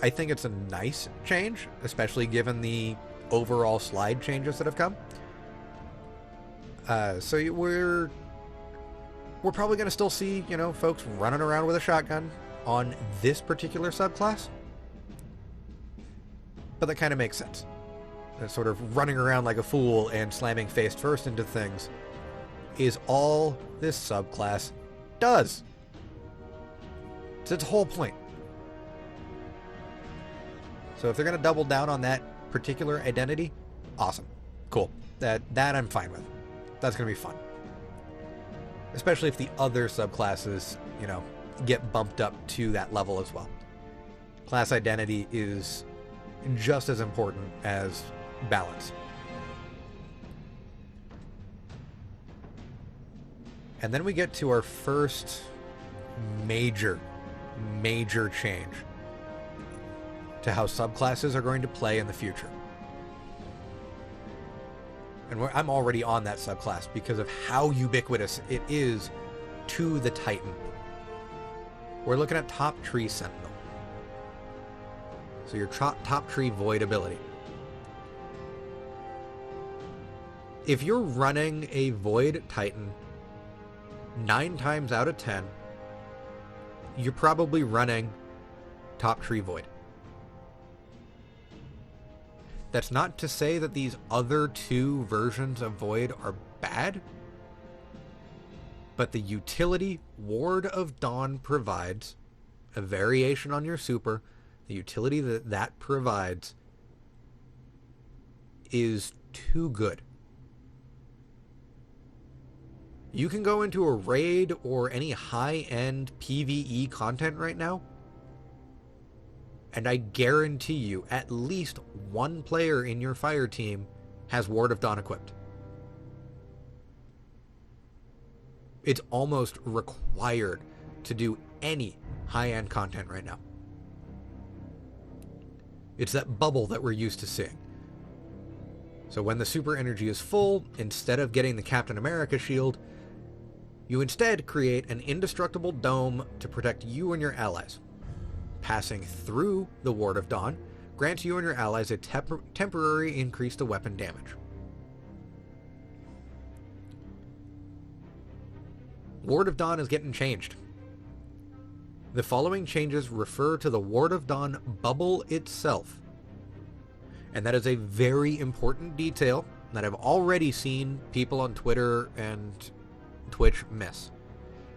think it's a nice change, especially given the overall slide changes that have come. So we're probably going to still see, folks running around with a shotgun on this particular subclass. But that kind of makes sense. sort of running around like a fool and slamming face first into things, is all this subclass does. It's its whole point. So if they're going to double down on that particular identity, awesome. Cool. That I'm fine with. That's going to be fun. Especially if the other subclasses, get bumped up to that level as well. Class identity is just as important as balance. And then we get to our first major change to how subclasses are going to play in the future. And I'm already on that subclass because of how ubiquitous it is to the Titan. We're looking at top tree Sentinel. So your top tree Void ability. If you're running a Void Titan 9 times out of 10, you're probably running top tree Void. That's not to say that these other 2 versions of Void are bad, but the utility Ward of Dawn provides, a variation on your super, the utility that provides is too good. You can go into a raid or any high-end PvE content right now, and I guarantee you at least one player in your fire team has Ward of Dawn equipped. It's almost required to do any high-end content right now. It's that bubble that we're used to seeing. So when the super energy is full, instead of getting the Captain America shield, you instead create an indestructible dome to protect you and your allies. Passing through the Ward of Dawn grants you and your allies a temporary increase to weapon damage. Ward of Dawn is getting changed. The following changes refer to the Ward of Dawn bubble itself. And that is a very important detail that I've already seen people on Twitter and Twitch miss.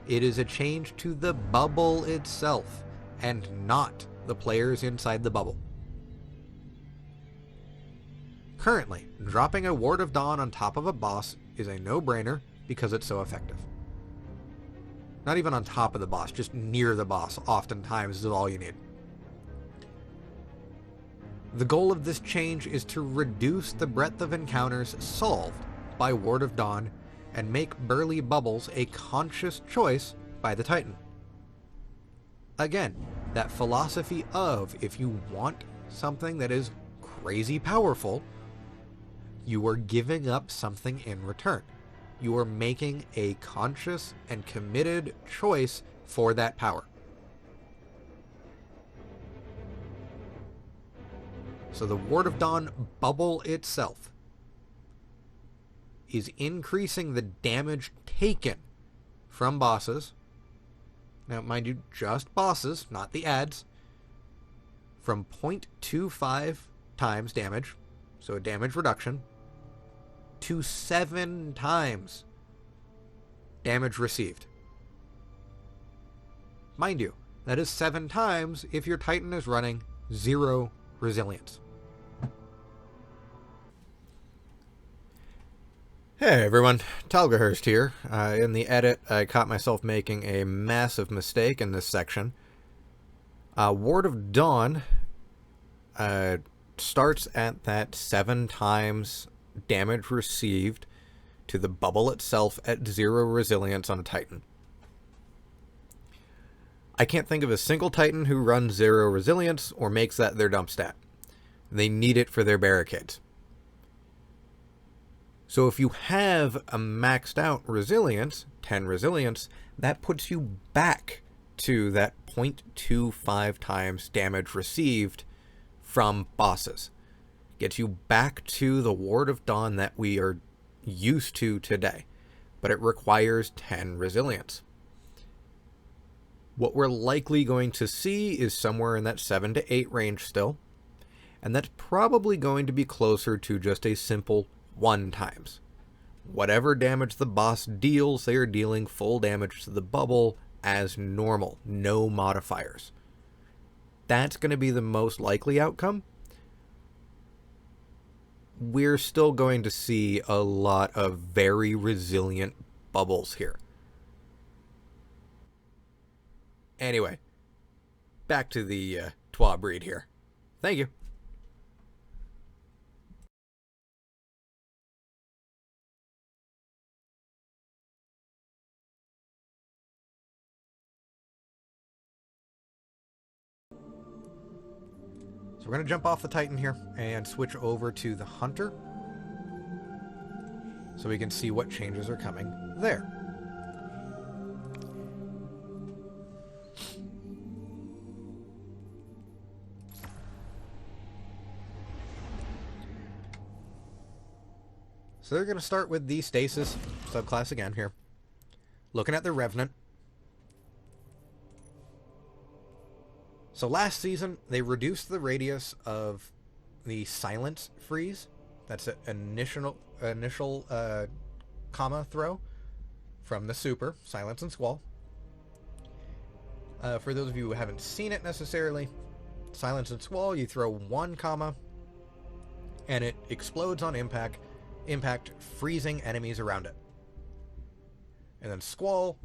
It is a change to the bubble itself, and not the players inside the bubble. Currently, dropping a Ward of Dawn on top of a boss is a no-brainer because it's so effective. Not even on top of the boss, just near the boss oftentimes is all you need. The goal of this change is to reduce the breadth of encounters solved by Ward of Dawn and make burly bubbles a conscious choice by the Titan. Again, that philosophy of if you want something that is crazy powerful, you are giving up something in return. You are making a conscious and committed choice for that power. So the Ward of Dawn bubble itself is increasing the damage taken from bosses. Now, mind you, just bosses, not the ads, from 0.25 times damage, so a damage reduction, to 7 times damage received. Mind you, that is 7 times if your Titan is running 0 resilience. Hey everyone, Talgehurst here. In the edit, I caught myself making a massive mistake in this section. Ward of Dawn starts at that 7 times damage received to the bubble itself at 0 resilience on a Titan. I can't think of a single Titan who runs 0 resilience or makes that their dump stat. They need it for their barricades. So if you have a maxed out resilience, 10 resilience, that puts you back to that 0.25 times damage received from bosses. Gets you back to the Ward of Dawn that we are used to today, but it requires 10 resilience. What we're likely going to see is somewhere in that 7 to 8 range still, And that's probably going to be closer to just a simple 1 times. Whatever damage the boss deals, they are dealing full damage to the bubble as normal, no modifiers. That's going to be the most likely outcome. We're still going to see a lot of very resilient bubbles here. Anyway, back to the TWAB read here. Thank you. So we're going to jump off the Titan here and switch over to the Hunter so we can see what changes are coming there. So they're going to start with the Stasis subclass again here. Looking at the Revenant. So last season, they reduced the radius of the Silence freeze. That's an initial comma throw from the super, Silence and Squall. For those of you who haven't seen it necessarily, Silence and Squall, you throw 1 comma, and it explodes on impact, freezing enemies around it. And then Squall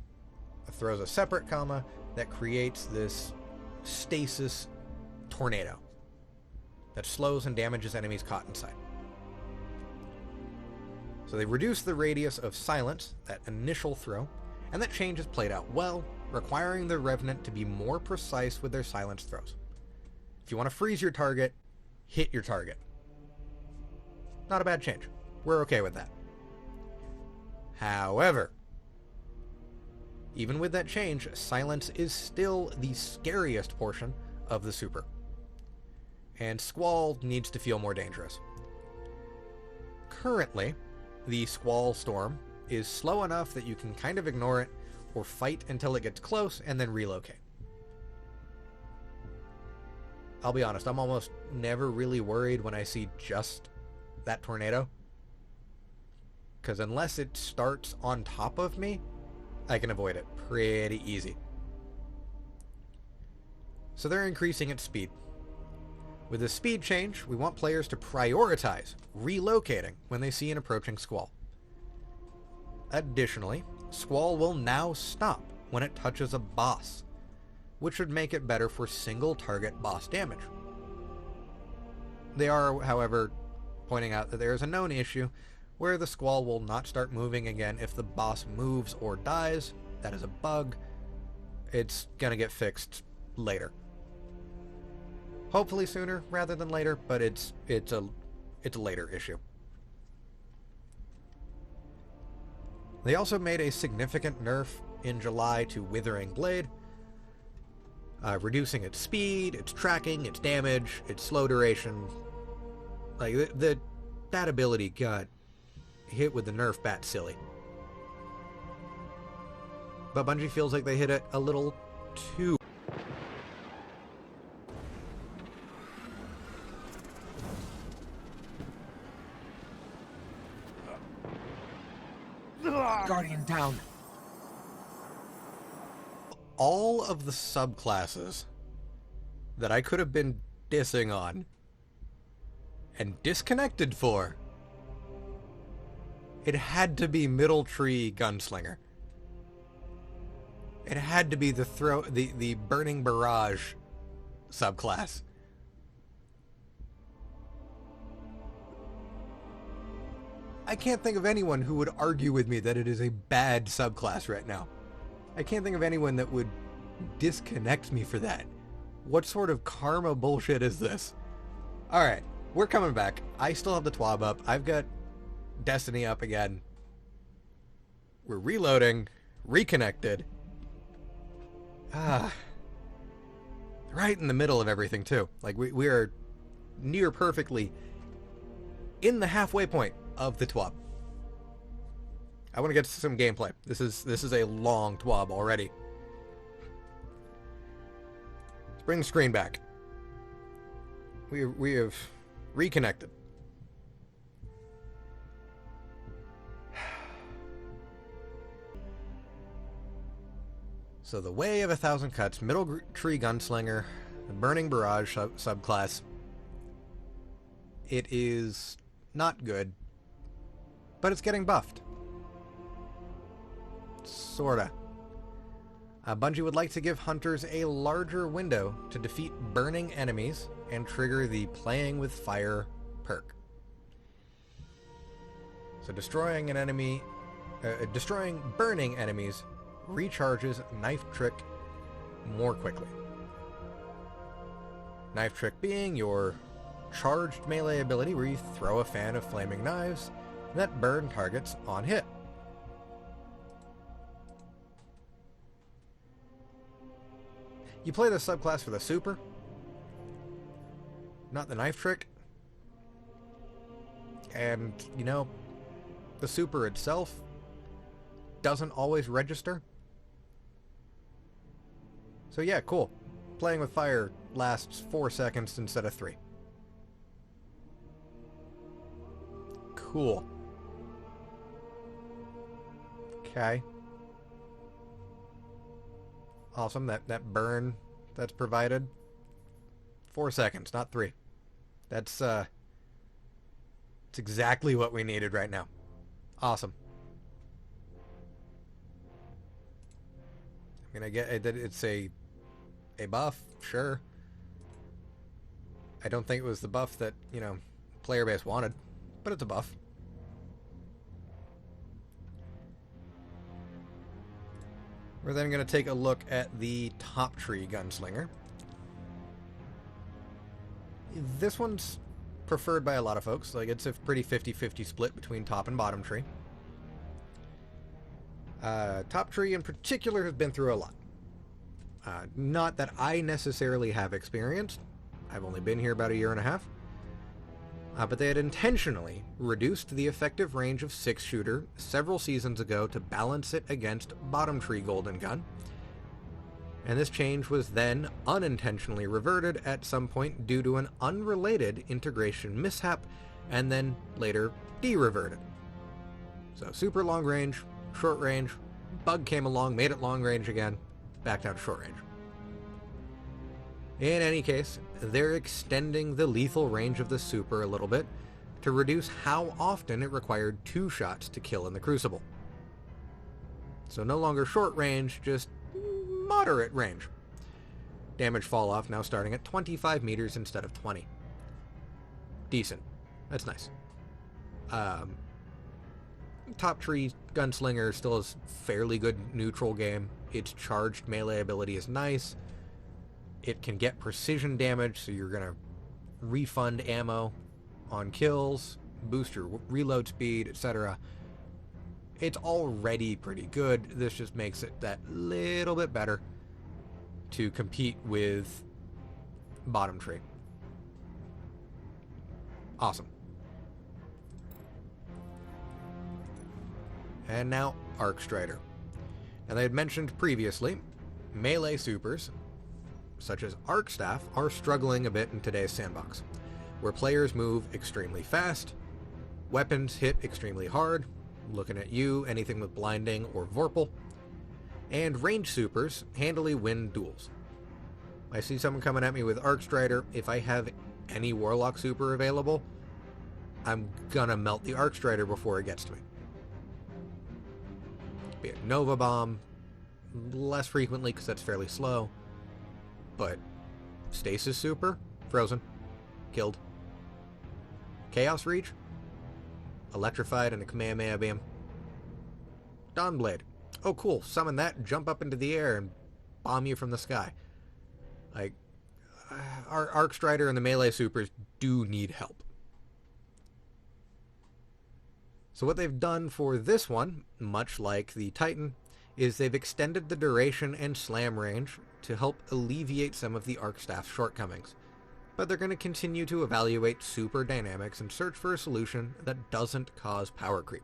throws a separate comma that creates this stasis tornado that slows and damages enemies caught inside. So they reduce the radius of Silence, that initial throw, and that change is played out well, requiring the Revenant to be more precise with their Silence throws. If you want to freeze your target, hit your target. Not a bad change. We're okay with that. However, even with that change, Silence is still the scariest portion of the super. And Squall needs to feel more dangerous. Currently, the Squall Storm is slow enough that you can kind of ignore it or fight until it gets close and then relocate. I'll be honest, I'm almost never really worried when I see just that tornado. Because unless it starts on top of me, I can avoid it pretty easy. So they're increasing its speed. With the speed change, we want players to prioritize relocating when they see an approaching Squall. Additionally, Squall will now stop when it touches a boss, which would make it better for single target boss damage. They are, however, pointing out that there is a known issue where the Squall will not start moving again if the boss moves or dies. That is a bug. It's gonna get fixed later. Hopefully sooner rather than later, but it's a later issue. They also made a significant nerf in July to Withering Blade, reducing its speed, its tracking, its damage, its slow duration. Like that ability got hit with the nerf bat silly. But Bungie feels like they hit it a little too. Guardian down. All of the subclasses that I could have been dissing on and disconnected for, it had to be Middle Tree Gunslinger. It had to be the Burning Barrage subclass. I can't think of anyone who would argue with me that it is a bad subclass right now. I can't think of anyone that would disconnect me for that. What sort of karma bullshit is this? Alright, we're coming back. I still have the TWAB up. I've got Destiny up again. We're reloading, reconnected. Right in the middle of everything too. Like we are near perfectly in the halfway point of the TWAB. I want to get to some gameplay. This is a long TWAB already. Let's bring the screen back. We have reconnected. So the Way of a Thousand Cuts, Middle Tree Gunslinger, the Burning Barrage subclass. It is not good, but it's getting buffed. Sorta. Bungie would like to give hunters a larger window to defeat burning enemies and trigger the Playing with Fire perk. So destroying burning enemies recharges Knife Trick more quickly. Knife Trick being your charged melee ability where you throw a fan of flaming knives that burn targets on hit. You play this subclass for the super, not the Knife Trick. And, you know, the super itself doesn't always register. So yeah, cool. Playing with Fire lasts 4 seconds instead of 3. Cool. Okay. Awesome. That burn that's provided. 4 seconds, not 3. That's it's exactly what we needed right now. Awesome. I mean, I get it, it's a buff, sure. I don't think it was the buff that, you know, player base wanted, but it's a buff. We're then going to take a look at the Top Tree Gunslinger. This one's preferred by a lot of folks. Like, it's a pretty 50-50 split between top and bottom tree. Top Tree in particular has been through a lot. Not that I necessarily have experienced. I've only been here about a year and a half. But they had intentionally reduced the effective range of 6-shooter several seasons ago to balance it against Bottom Tree Golden Gun. And this change was then unintentionally reverted at some point due to an unrelated integration mishap, and then later de-reverted. So super long range, short range, bug came along, made it long range again, back down to short range. In any case, they're extending the lethal range of the super a little bit to reduce how often it required 2 shots to kill in the Crucible. So no longer short range, just moderate range. Damage fall off now starting at 25 meters instead of 20. Decent. That's nice. Top Tree Gunslinger still is fairly good neutral game. Its charged melee ability is nice. It can get precision damage, so you're going to refund ammo on kills, boost your reload speed, etc. It's already pretty good. This just makes it that little bit better to compete with Bottom Tree. Awesome. And now Arc Strider. Now, they had mentioned previously, melee supers, such as Arc Staff, are struggling a bit in today's sandbox, where players move extremely fast, weapons hit extremely hard, looking at you, anything with blinding or Vorpal, and range supers handily win duels. I see someone coming at me with Arc Strider. If I have any Warlock super available, I'm gonna melt the Arc Strider before it gets to me. Be it Nova Bomb, less frequently because that's fairly slow, but Stasis super, frozen, killed. Chaos Reach, electrified and a Kamehameha Beam. Dawnblade, oh cool, summon that, jump up into the air and bomb you from the sky. Like, our Arc Strider and the melee supers do need help. So what they've done for this one, much like the Titan, is they've extended the duration and slam range to help alleviate some of the Arc Staff's shortcomings. But they're going to continue to evaluate super dynamics and search for a solution that doesn't cause power creep.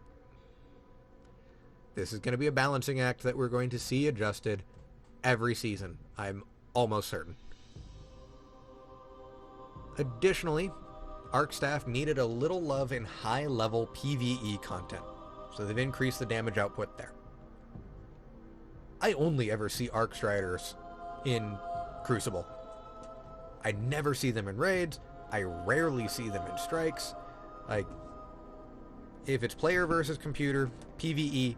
This is going to be a balancing act that we're going to see adjusted every season, I'm almost certain. Additionally, Arc Staff needed a little love in high-level PvE content, so they've increased the damage output there. I only ever see Arc Striders in Crucible. I never see them in raids. I rarely see them in strikes. Like, if it's player versus computer, PvE,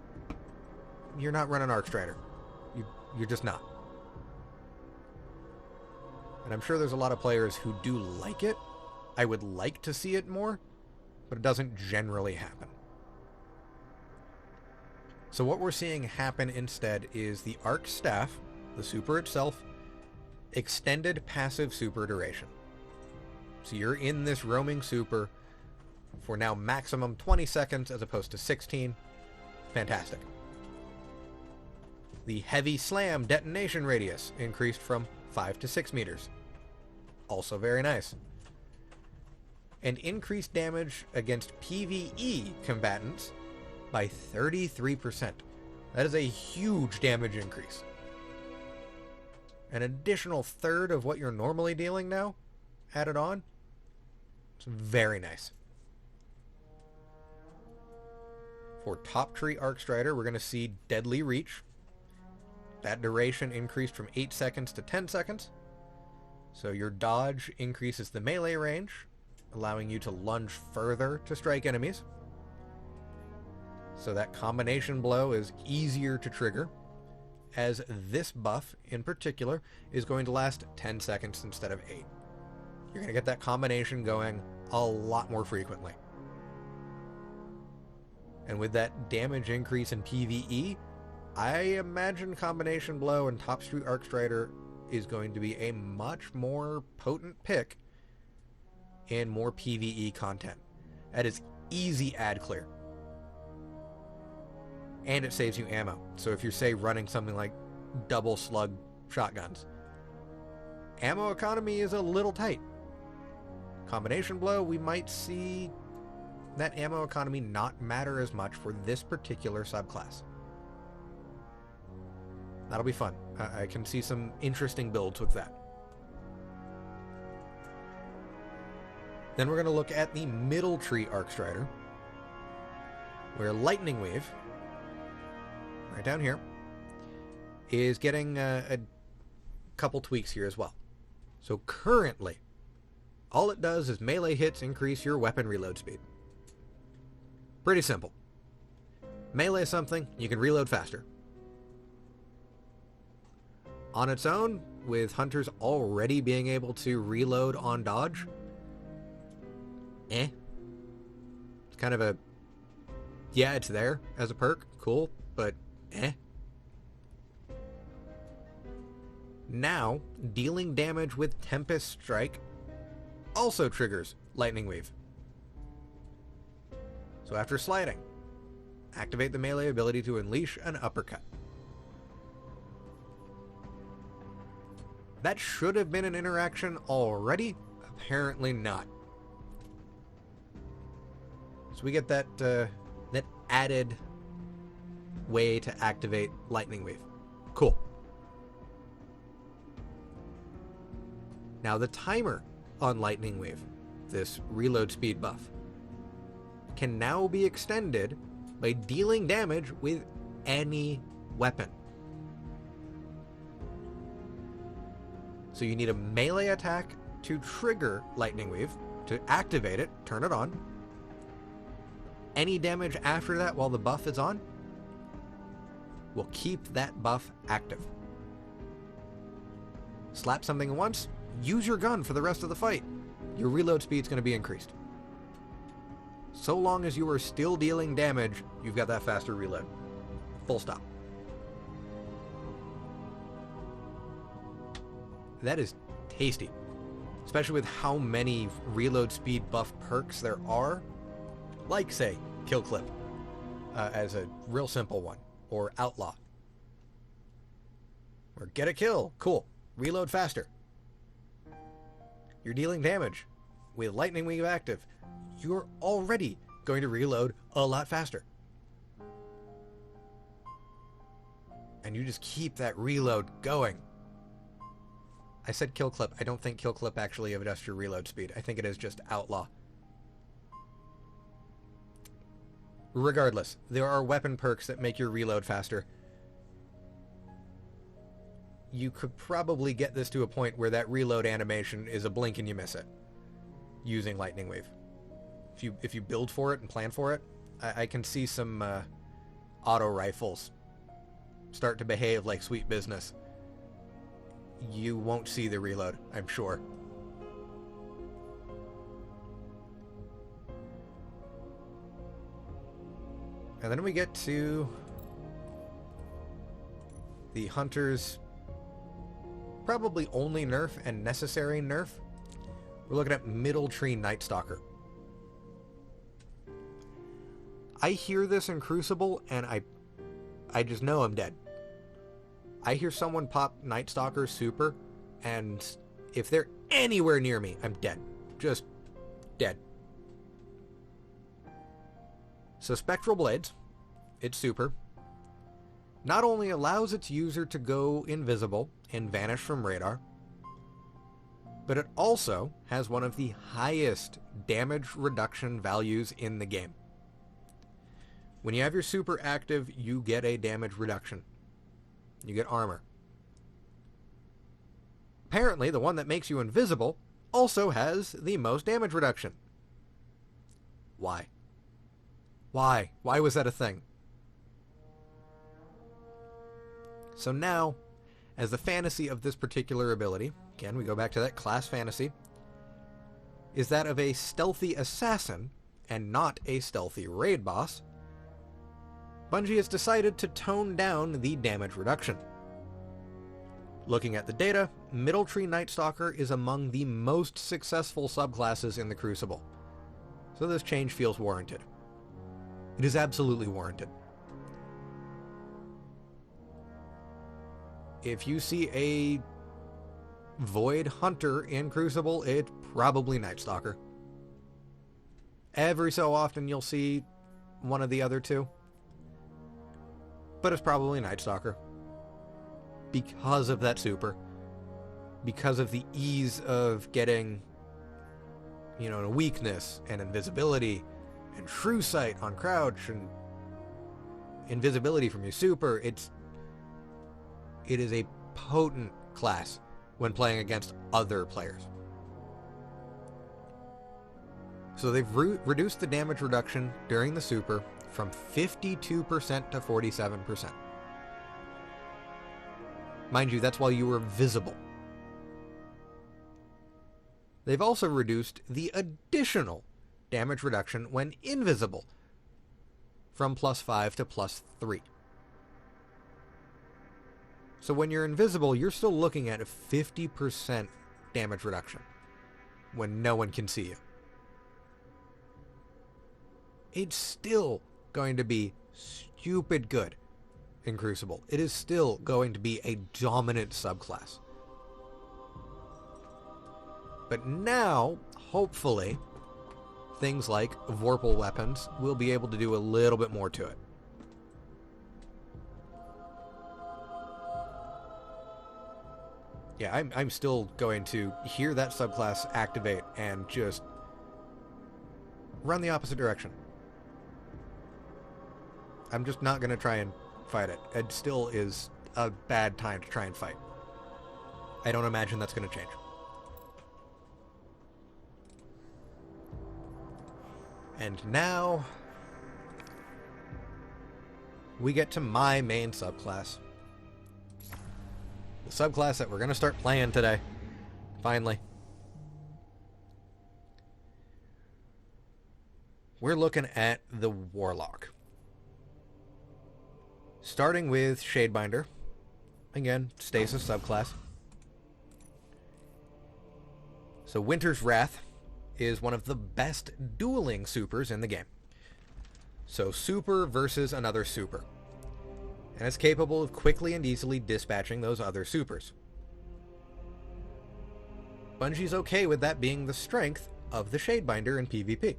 you're not running Arc Strider. You're just not. And I'm sure there's a lot of players who do like it. I would like to see it more, but it doesn't generally happen. So what we're seeing happen instead is the Arc Staff, the super itself, extended passive super duration. So you're in this roaming super for now maximum 20 seconds as opposed to 16. Fantastic. The heavy slam detonation radius increased from 5 to 6 meters. Also very nice. And increased damage against PvE combatants by 33%. That is a huge damage increase. An additional third of what you're normally dealing now added on. It's very nice. For Top Tree Arc Strider, we're going to see Deadly Reach. That duration increased from 8 seconds to 10 seconds. So your dodge increases the melee range, allowing you to lunge further to strike enemies. So that combination blow is easier to trigger, as this buff in particular is going to last 10 seconds instead of 8. You're going to get that combination going a lot more frequently. And with that damage increase in PvE, I imagine Combination Blow and Top Tree Arc Strider is going to be a much more potent pick in more PvE content. That is easy ad clear. And it saves you ammo. So if you're, say, running something like double slug shotguns, ammo economy is a little tight. Combination Blow, we might see that ammo economy not matter as much for this particular subclass. That'll be fun. I can see some interesting builds with that. Then we're going to look at the Middle Tree Arc Strider, where Lightning Wave, right down here, is getting a couple tweaks here as well. So currently, all it does is melee hits increase your weapon reload speed. Pretty simple. Melee something, you can reload faster. On its own, with hunters already being able to reload on dodge, It's kind of a, yeah, it's there as a perk, cool, but Now, dealing damage with Tempest Strike also triggers Lightning Wave. So after sliding, activate the melee ability to unleash an uppercut. That should have been an interaction already. Apparently not. So we get that that added way to activate Lightning Wave. Cool. Now the timer on Lightning Wave, this reload speed buff, can now be extended by dealing damage with any weapon. So you need a melee attack to trigger Lightning Wave, to activate it, turn it on. Any damage after that while the buff is on will keep that buff active. Slap something once, use your gun for the rest of the fight. Your reload speed's going to be increased. So long as you are still dealing damage, you've got that faster reload. Full stop. That is tasty. Especially with how many reload speed buff perks there are. Like, say, Kill Clip as a real simple one. Or Outlaw. Or Get a Kill. Cool. Reload faster. You're dealing damage. With Lightning Wave active, you're already going to reload a lot faster. And you just keep that reload going. I said kill clip. I don't think kill clip actually adjusts your reload speed. I think it is just outlaw. Regardless, there are weapon perks that make your reload faster. You could probably get this to a point where that reload animation is a blink and you miss it using Lightning Wave. If you build for it and plan for it, I can see some auto rifles start to behave like sweet business. You won't see the reload, I'm sure. And then we get to the Hunter's probably only nerf and necessary nerf. We're looking at Middle Tree Night Stalker. I hear this in Crucible and I just know I'm dead. I hear someone pop Night Stalker super, and if they're anywhere near me, I'm dead. Just dead. So Spectral Blades, its super, not only allows its user to go invisible and vanish from radar, but it also has one of the highest damage reduction values in the game. When you have your super active, you get a damage reduction. You get armor. Apparently, the one that makes you invisible also has the most damage reduction. Why? Why? Why was that a thing? So now, as the fantasy of this particular ability, again, we go back to that class fantasy, is that of a stealthy assassin and not a stealthy raid boss, Bungie has decided to tone down the damage reduction. Looking at the data, Middle Tree Night Stalker is among the most successful subclasses in the Crucible, so this change feels warranted. It is absolutely warranted. If you see a Void Hunter in Crucible, it's probably Night Stalker. Every so often you'll see one of the other two, but it's probably Night Stalker. Because of that super. Because of the ease of getting, a weakness and invisibility and true sight on crouch and invisibility from your super. It is a potent class when playing against other players. So they've reduced the damage reduction during the super from 52% to 47%. Mind you, that's while you were visible. They've also reduced the additional damage reduction when invisible from +5 to +3. So when you're invisible, you're still looking at a 50% damage reduction when no one can see you. It's still going to be stupid good in Crucible. It is still going to be a dominant subclass. But now, hopefully, things like Vorpal weapons will be able to do a little bit more to it. Yeah, I'm still going to hear that subclass activate and just run the opposite direction. I'm just not going to try and fight it. It still is a bad time to try and fight. I don't imagine that's going to change. And now we get to my main subclass. The subclass that we're going to start playing today. Finally. We're looking at the Warlock. Starting with Shadebinder. Again, Stasis subclass. So Winter's Wrath is one of the best dueling supers in the game. So super versus another super. And it's capable of quickly and easily dispatching those other supers. Bungie's okay with that being the strength of the Shadebinder in PvP.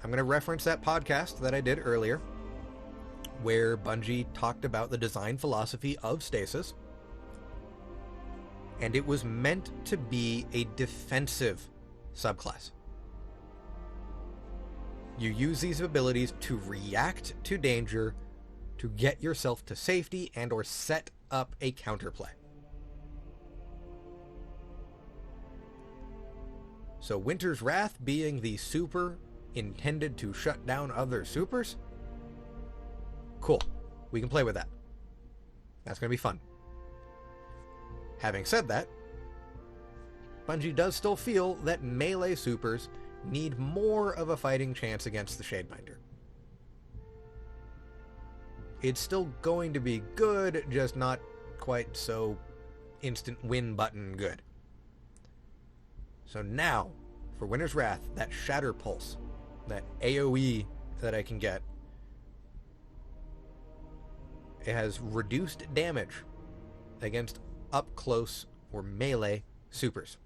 I'm going to reference that podcast that I did earlier, where Bungie talked about the design philosophy of Stasis. and it was meant to be a defensive subclass. You use these abilities to react to danger, to get yourself to safety, and or set up a counterplay. So Winter's Wrath being the super intended to shut down other supers? Cool. We can play with that. That's going to be fun. Having said that, Bungie does still feel that melee supers need more of a fighting chance against the Shadebinder. It's still going to be good, just not quite so instant win button good. So now, for Winter's Wrath, that Shatter Pulse, that AoE that I can get, it has reduced damage against up close or melee supers.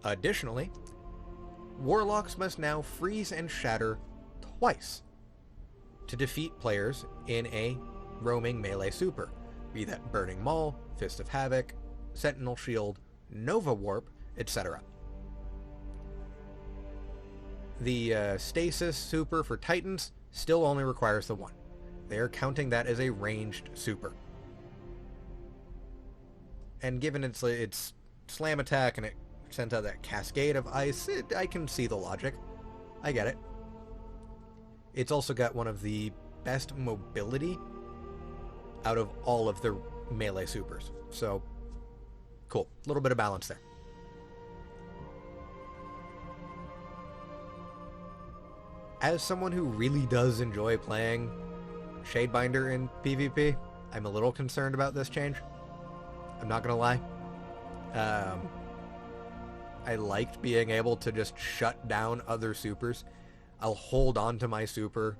Additionally, Warlocks must now freeze and shatter twice to defeat players in a roaming melee super, be that Burning Maul, Fist of Havoc, Sentinel Shield, Nova Warp, etc. The Stasis super for Titans still only requires the one. They are counting that as a ranged super. And given its slam attack and it sends out that cascade of ice, I can see the logic. I get it. It's also got one of the best mobility out of all of the melee supers. So, cool. A little bit of balance there. As someone who really does enjoy playing Shadebinder in PvP, I'm a little concerned about this change. I'm not gonna lie. I liked being able to just shut down other supers. I'll hold on to my super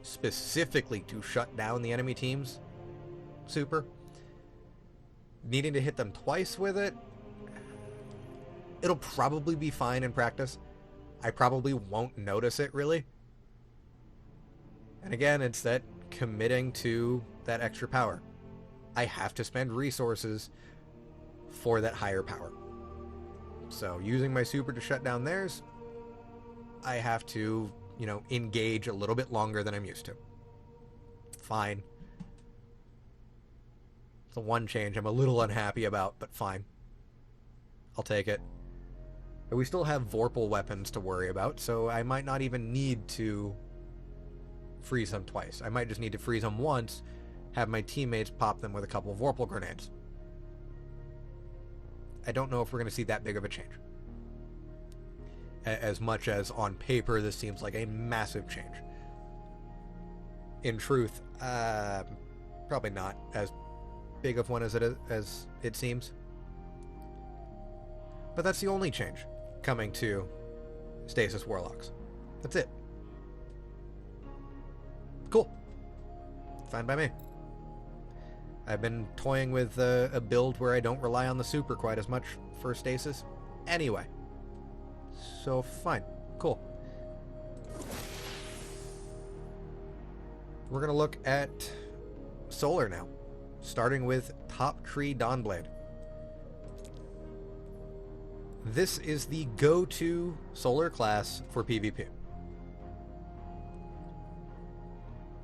specifically to shut down the enemy team's super. Needing to hit them twice with it, it'll probably be fine in practice. I probably won't notice it, really. And again, it's that committing to that extra power. I have to spend resources for that higher power. So using my super to shut down theirs, I have to, engage a little bit longer than I'm used to. Fine. It's the one change I'm a little unhappy about, but fine. I'll take it. But we still have Vorpal weapons to worry about, so I might not even need to freeze them twice. I might just need to freeze them once, have my teammates pop them with a couple of Vorpal grenades. I don't know if we're going to see that big of a change. As much as on paper this seems like a massive change. In truth, probably not as big of one as it seems. But that's the only change coming to Stasis Warlocks. That's it. Cool. Fine by me. I've been toying with a build where I don't rely on the super quite as much for Stasis anyway. So fine. Cool. We're going to look at Solar now, starting with Top Tree Dawnblade. This is the go-to Solar class for PvP.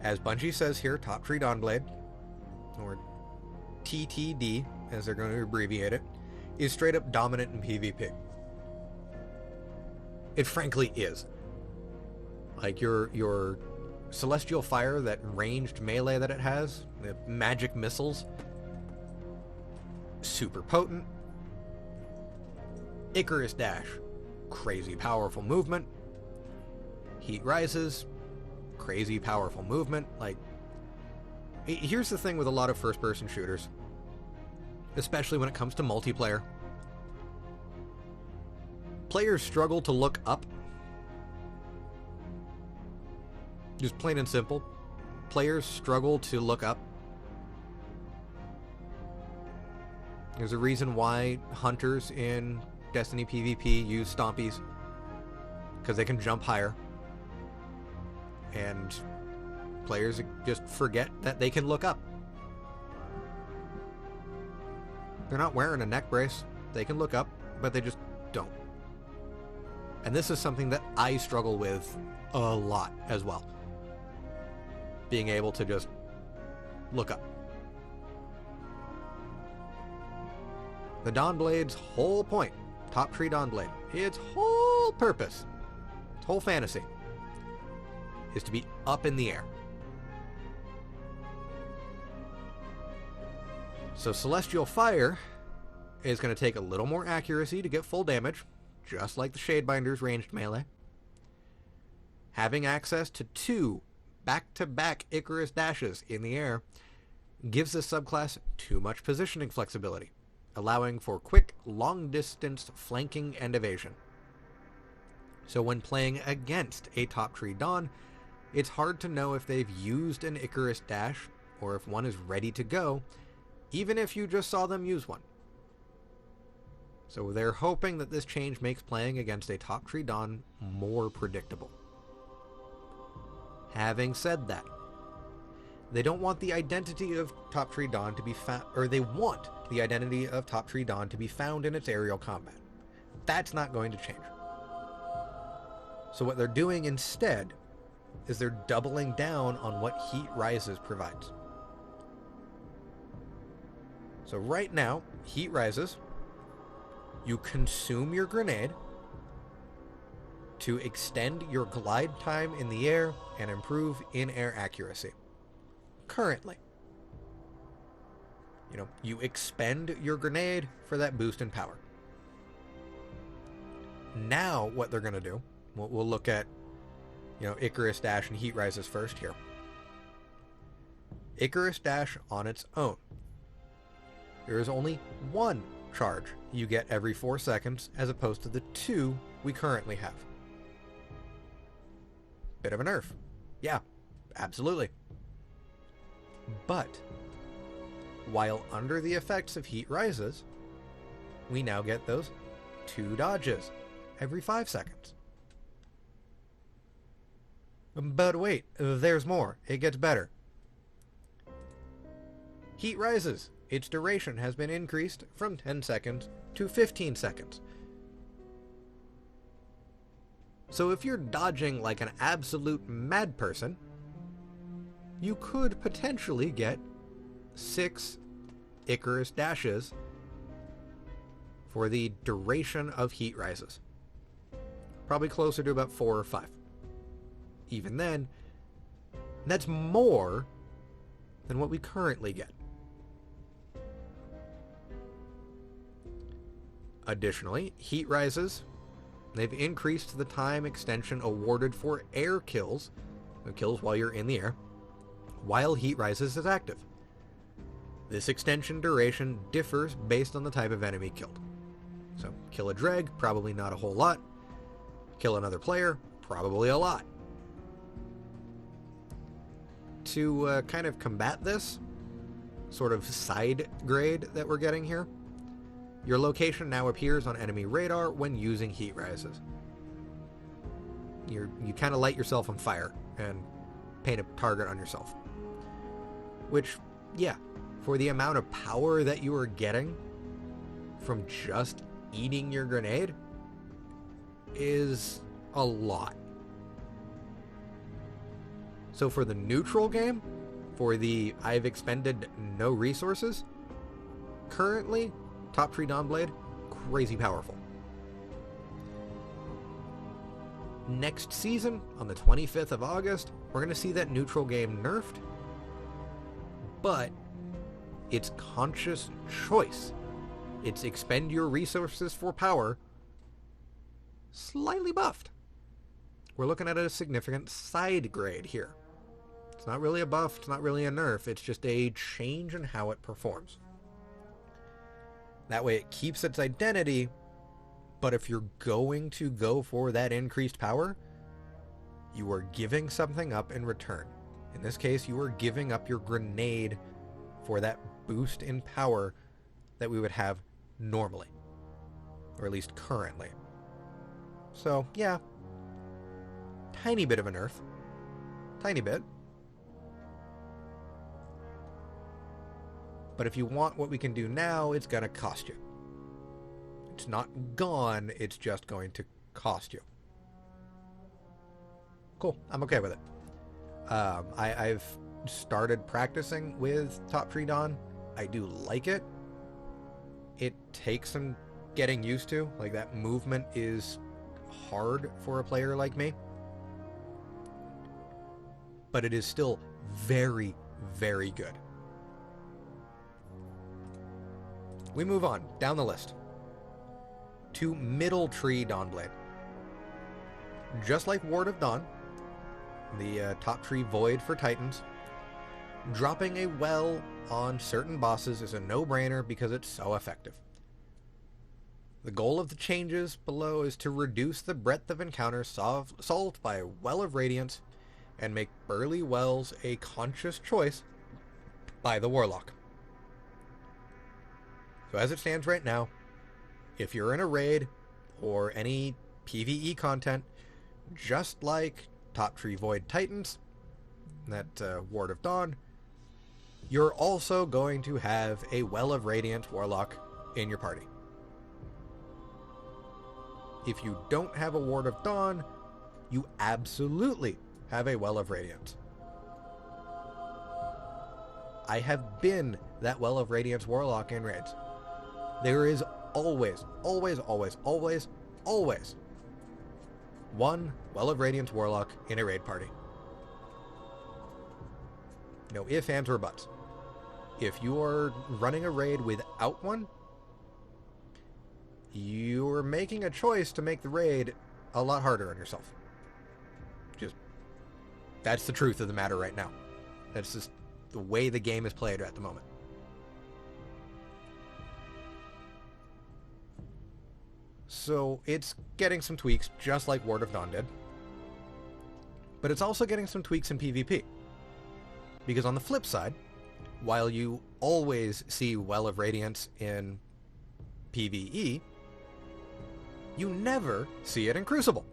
As Bungie says here, Top Tree Dawnblade, or TTD, as they're going to abbreviate it, is straight up dominant in PvP. It frankly is. Like your Celestial Fire, that ranged melee that it has, the magic missiles, super potent. Icarus Dash, crazy powerful movement. Heat Rises, crazy powerful movement. Like, here's the thing with a lot of first-person shooters, especially when it comes to multiplayer. Players struggle to look up. Just plain and simple. Players struggle to look up. There's a reason why hunters in Destiny PvP use Stompies, because they can jump higher. And players just forget that they can look up. They're not wearing a neck brace. They can look up, but they just don't. And this is something that I struggle with a lot as well. Being able to just look up. The Dawnblade's whole point, Top Tree Dawnblade, its whole purpose, its whole fantasy, is to be up in the air. So Celestial Fire is going to take a little more accuracy to get full damage, just like the Shadebinder's ranged melee. Having access to 2 back-to-back Icarus dashes in the air gives this subclass too much positioning flexibility, allowing for quick, long-distance flanking and evasion. So when playing against a Top Tree Dawn, it's hard to know if they've used an Icarus dash or if one is ready to go, even if you just saw them use one. So they're hoping that this change makes playing against a Top Tree Dawn more predictable. Having said that, they don't want the identity of Top Tree Dawn to be found, or they want the identity of Top Tree Dawn to be found in its aerial combat. That's not going to change. So what they're doing instead is they're doubling down on what Heat Rises provides. So right now, Heat Rises, you consume your grenade to extend your glide time in the air and improve in-air accuracy. Currently. You expend your grenade for that boost in power. Now what they're going to do, we'll look at, Icarus Dash and Heat Rises first here. Icarus Dash on its own. There is only 1 charge you get every 4 seconds as opposed to the 2 we currently have. Bit of a nerf. Yeah, absolutely. But while under the effects of Heat Rises, we now get those 2 dodges every 5 seconds. But wait, there's more. It gets better. Heat Rises. Its duration has been increased from 10 seconds to 15 seconds. So if you're dodging like an absolute mad person, you could potentially get 6 Icarus dashes for the duration of Heat Rises. Probably closer to about 4 or 5. Even then, that's more than what we currently get. Additionally, Heat Rises, they've increased the time extension awarded for air kills while you're in the air, while Heat Rises is active. This extension duration differs based on the type of enemy killed. So, kill a Dreg, probably not a whole lot. Kill another player, probably a lot. To kind of combat this sort of side grade that we're getting here, your location now appears on enemy radar when using Heat Rises. You kind of light yourself on fire and paint a target on yourself. Which, yeah, for the amount of power that you are getting from just eating your grenade is a lot. So for the neutral game, for the I've expended no resources, currently, Top Tree Dawnblade, crazy powerful. Next season, on the 25th of August, we're going to see that neutral game nerfed, but its conscious choice, its expend your resources for power, slightly buffed. We're looking at a significant side grade here. It's not really a buff, it's not really a nerf, it's just a change in how it performs. That way it keeps its identity, but if you're going to go for that increased power, you are giving something up in return. In this case, you are giving up your grenade for that boost in power that we would have normally. Or at least currently. So, yeah. Tiny bit of a nerf. Tiny bit. But if you want what we can do now, it's going to cost you. It's not gone, it's just going to cost you. Cool, I'm okay with it. I've started practicing with Top Tree Dawn. I do like it. It takes some getting used to. Like, that movement is hard for a player like me. But it is still very, very good. We move on down the list to Middle Tree Dawnblade. Just like Ward of Dawn, the Top Tree Void for Titans, dropping a well on certain bosses is a no-brainer because it's so effective. The goal of the changes below is to reduce the breadth of encounters solved by a Well of Radiance and make Burly Wells a conscious choice by the Warlock. So as it stands right now, if you're in a raid or any PvE content, just like Top Tree Void Titans, that Ward of Dawn, you're also going to have a Well of Radiance Warlock in your party. If you don't have a Ward of Dawn, you absolutely have a Well of Radiance. I have been that Well of Radiance Warlock in raids. There is always, always, always, always, always one Well of Radiance Warlock in a raid party. No ifs, ands, or buts. If you are running a raid without one, you're making a choice to make the raid a lot harder on yourself. That's the truth of the matter right now. That's just the way the game is played at the moment. So it's getting some tweaks, just like Ward of Dawn did. But it's also getting some tweaks in PvP. Because on the flip side, while you always see Well of Radiance in PvE, you never see it in Crucible.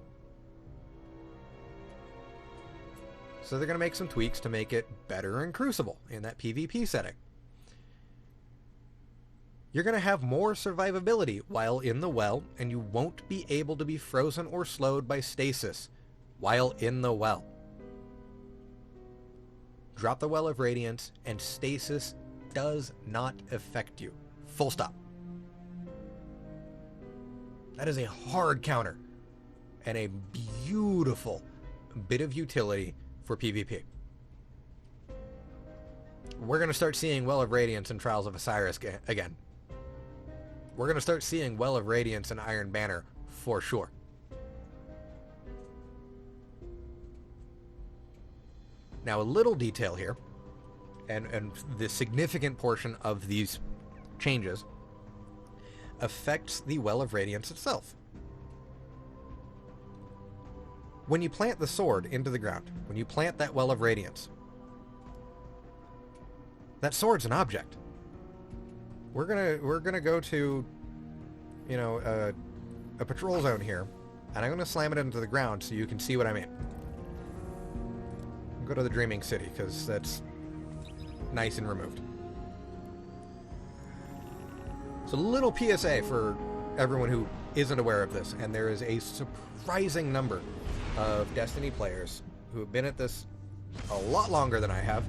So they're going to make some tweaks to make it better in Crucible in that PvP setting. You're going to have more survivability while in the well, and you won't be able to be frozen or slowed by stasis while in the well. Drop the Well of Radiance, and stasis does not affect you. Full stop. That is a hard counter, and a beautiful bit of utility for PvP. We're going to start seeing Well of Radiance and Trials of Osiris again. We're going to start seeing Well of Radiance and Iron Banner for sure. Now, a little detail here, and the significant portion of these changes affects the Well of Radiance itself. When you plant the sword into the ground, when you plant that Well of Radiance, that sword's an object. We're gonna go to, you know, a patrol zone here, and I'm gonna slam it into the ground so you can see what I mean. Go to the Dreaming City because that's nice and removed. So, little PSA for everyone who isn't aware of this, and there is a surprising number of Destiny players who have been at this a lot longer than I have,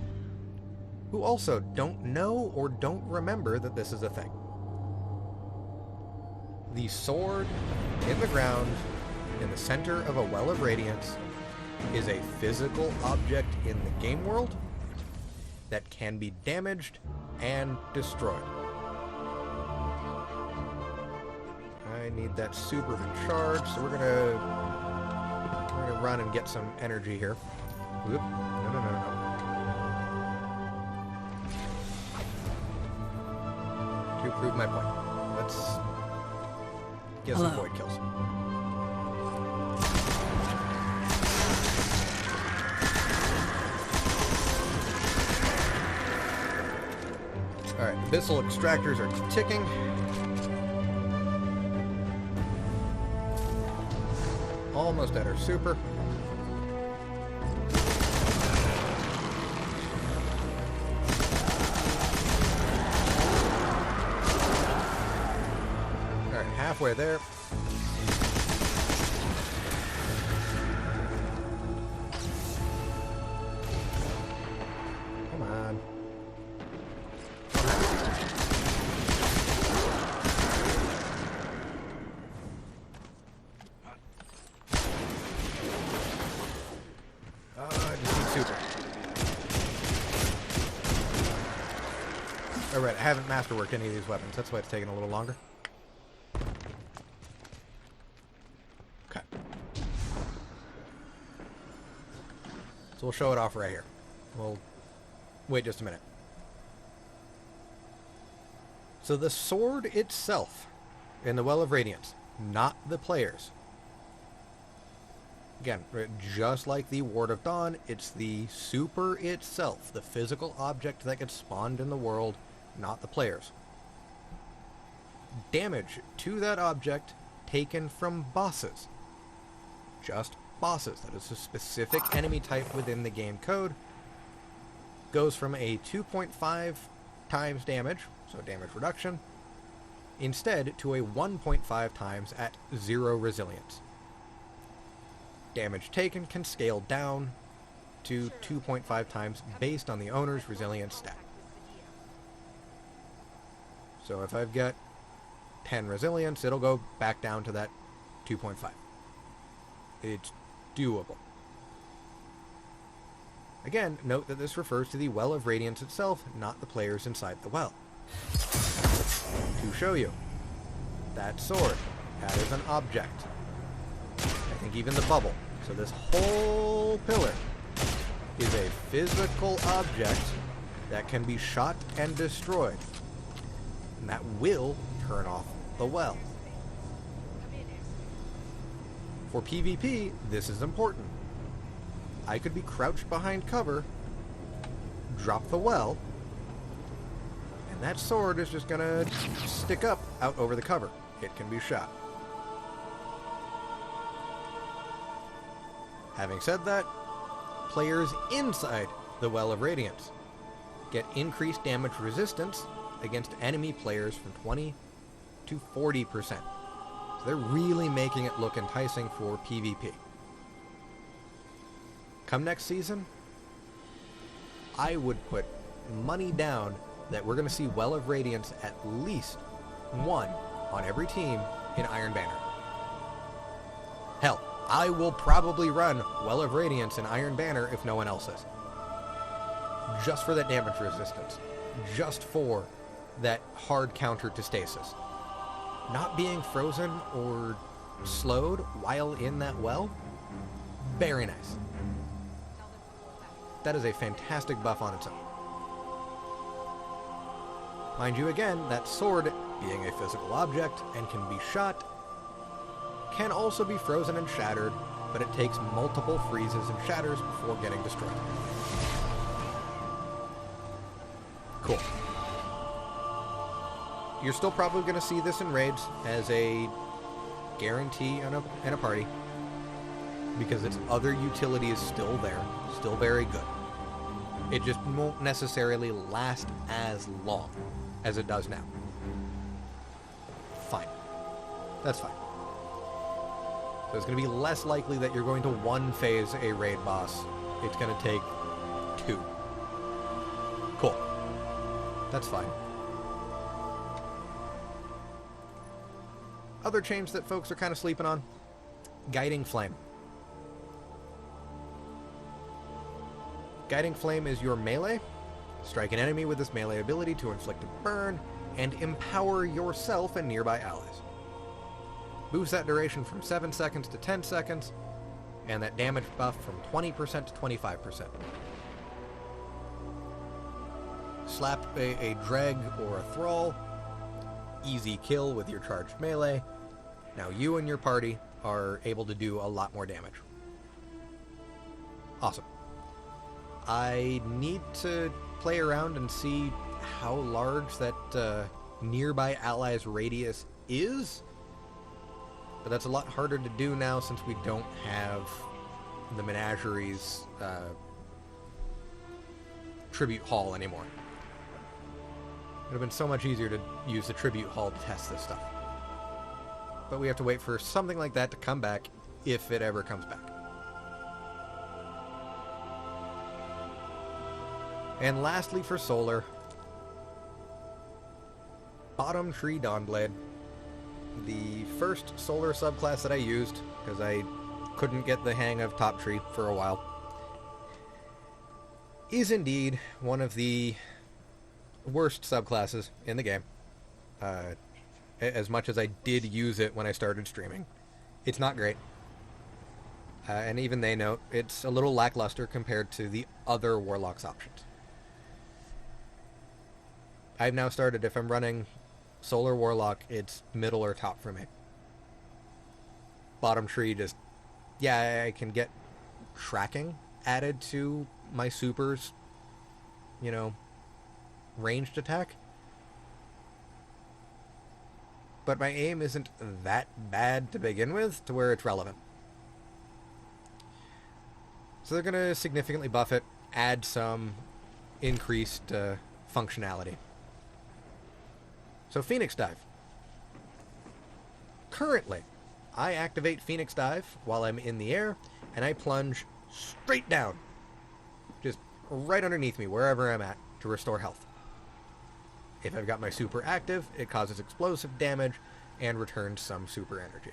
who also don't know or don't remember that this is a thing. The sword in the ground in the center of a Well of Radiance is a physical object in the game world that can be damaged and destroyed. I need that super recharged, so we're gonna run and get some energy here. Whoop. No. To prove my point, let's get some void kills. Alright, abyssal extractors are ticking. Almost at our super. halfway there. Come on. I just need super. Alright, I haven't masterworked any of these weapons. That's why it's taking a little longer. Okay. So we'll show it off right here. We'll wait just a minute. So the sword itself in the Well of Radiance, not the players. Again, just like the Ward of Dawn, it's the super itself, the physical object that gets spawned in the world, not the players. Damage to that object taken from bosses. Just bosses. That is a specific enemy type within the game code. Goes from a 2.5 times damage, so damage reduction, instead to a 1.5 times at 0 resilience. Damage taken can scale down to 2.5 times based on the owner's resilience stat. So if I've got 10 resilience, it'll go back down to that 2.5. It's doable. Again, note that this refers to the Well of Radiance itself, not the players inside the well. To show you, that sword, that is an object. I think even the bubble. So this whole pillar is a physical object that can be shot and destroyed. And that will turn off the well. For PvP, this is important. I could be crouched behind cover, drop the well, and that sword is just gonna stick up out over the cover. It can be shot. Having said that, players inside the Well of Radiance get increased damage resistance against enemy players from 20 to 40%. So they're really making it look enticing for PvP. Come next season, I would put money down that we're going to see Well of Radiance at least one on every team in Iron Banner. Hell, I will probably run Well of Radiance in Iron Banner if no one else is. Just for that damage resistance. Just for that hard counter to stasis. Not being frozen or slowed while in that well, very nice. That is a fantastic buff on its own. Mind you, again, that sword, being a physical object and can be shot, can also be frozen and shattered, but it takes multiple freezes and shatters before getting destroyed. Cool. You're still probably going to see this in raids as a guarantee in a party, because its other utility is still there, still very good. It just won't necessarily last as long as it does now. Fine. That's fine. So it's going to be less likely that you're going to one phase a raid boss. It's going to take 2. Cool. That's fine. Other change that folks are kind of sleeping on, Guiding Flame. Guiding Flame is your melee. Strike an enemy with this melee ability to inflict a burn and empower yourself and nearby allies. Boost that duration from 7 seconds to 10 seconds, and that damage buff from 20% to 25%. Slap a dreg or a thrall, easy kill with your charged melee. Now you and your party are able to do a lot more damage. Awesome. I need to play around and see how large that nearby allies radius is, but that's a lot harder to do now since we don't have the Menagerie's Tribute Hall anymore. It would have been so much easier to use the Tribute Hall to test this stuff. but we have to wait for something like that to come back, if it ever comes back. And lastly for solar, Bottom Tree Dawnblade. The first solar subclass that I used, because I couldn't get the hang of Top Tree for a while, is indeed one of the worst subclasses in the game. As much as I did use it when I started streaming, it's not great. And even they note it's a little lackluster compared to the other Warlock's options. I've now started, if I'm running Solar Warlock, it's middle or top for me. Bottom Tree just, yeah, I can get tracking added to my supers, you know, ranged attack. But my aim isn't that bad to begin with to where it's relevant. So they're going to significantly buff it, add some increased functionality. So Phoenix Dive. Currently, I activate Phoenix Dive while I'm in the air, and I plunge straight down. Just right underneath me, wherever I'm at, to restore health. If I've got my super active, it causes explosive damage and returns some super energy.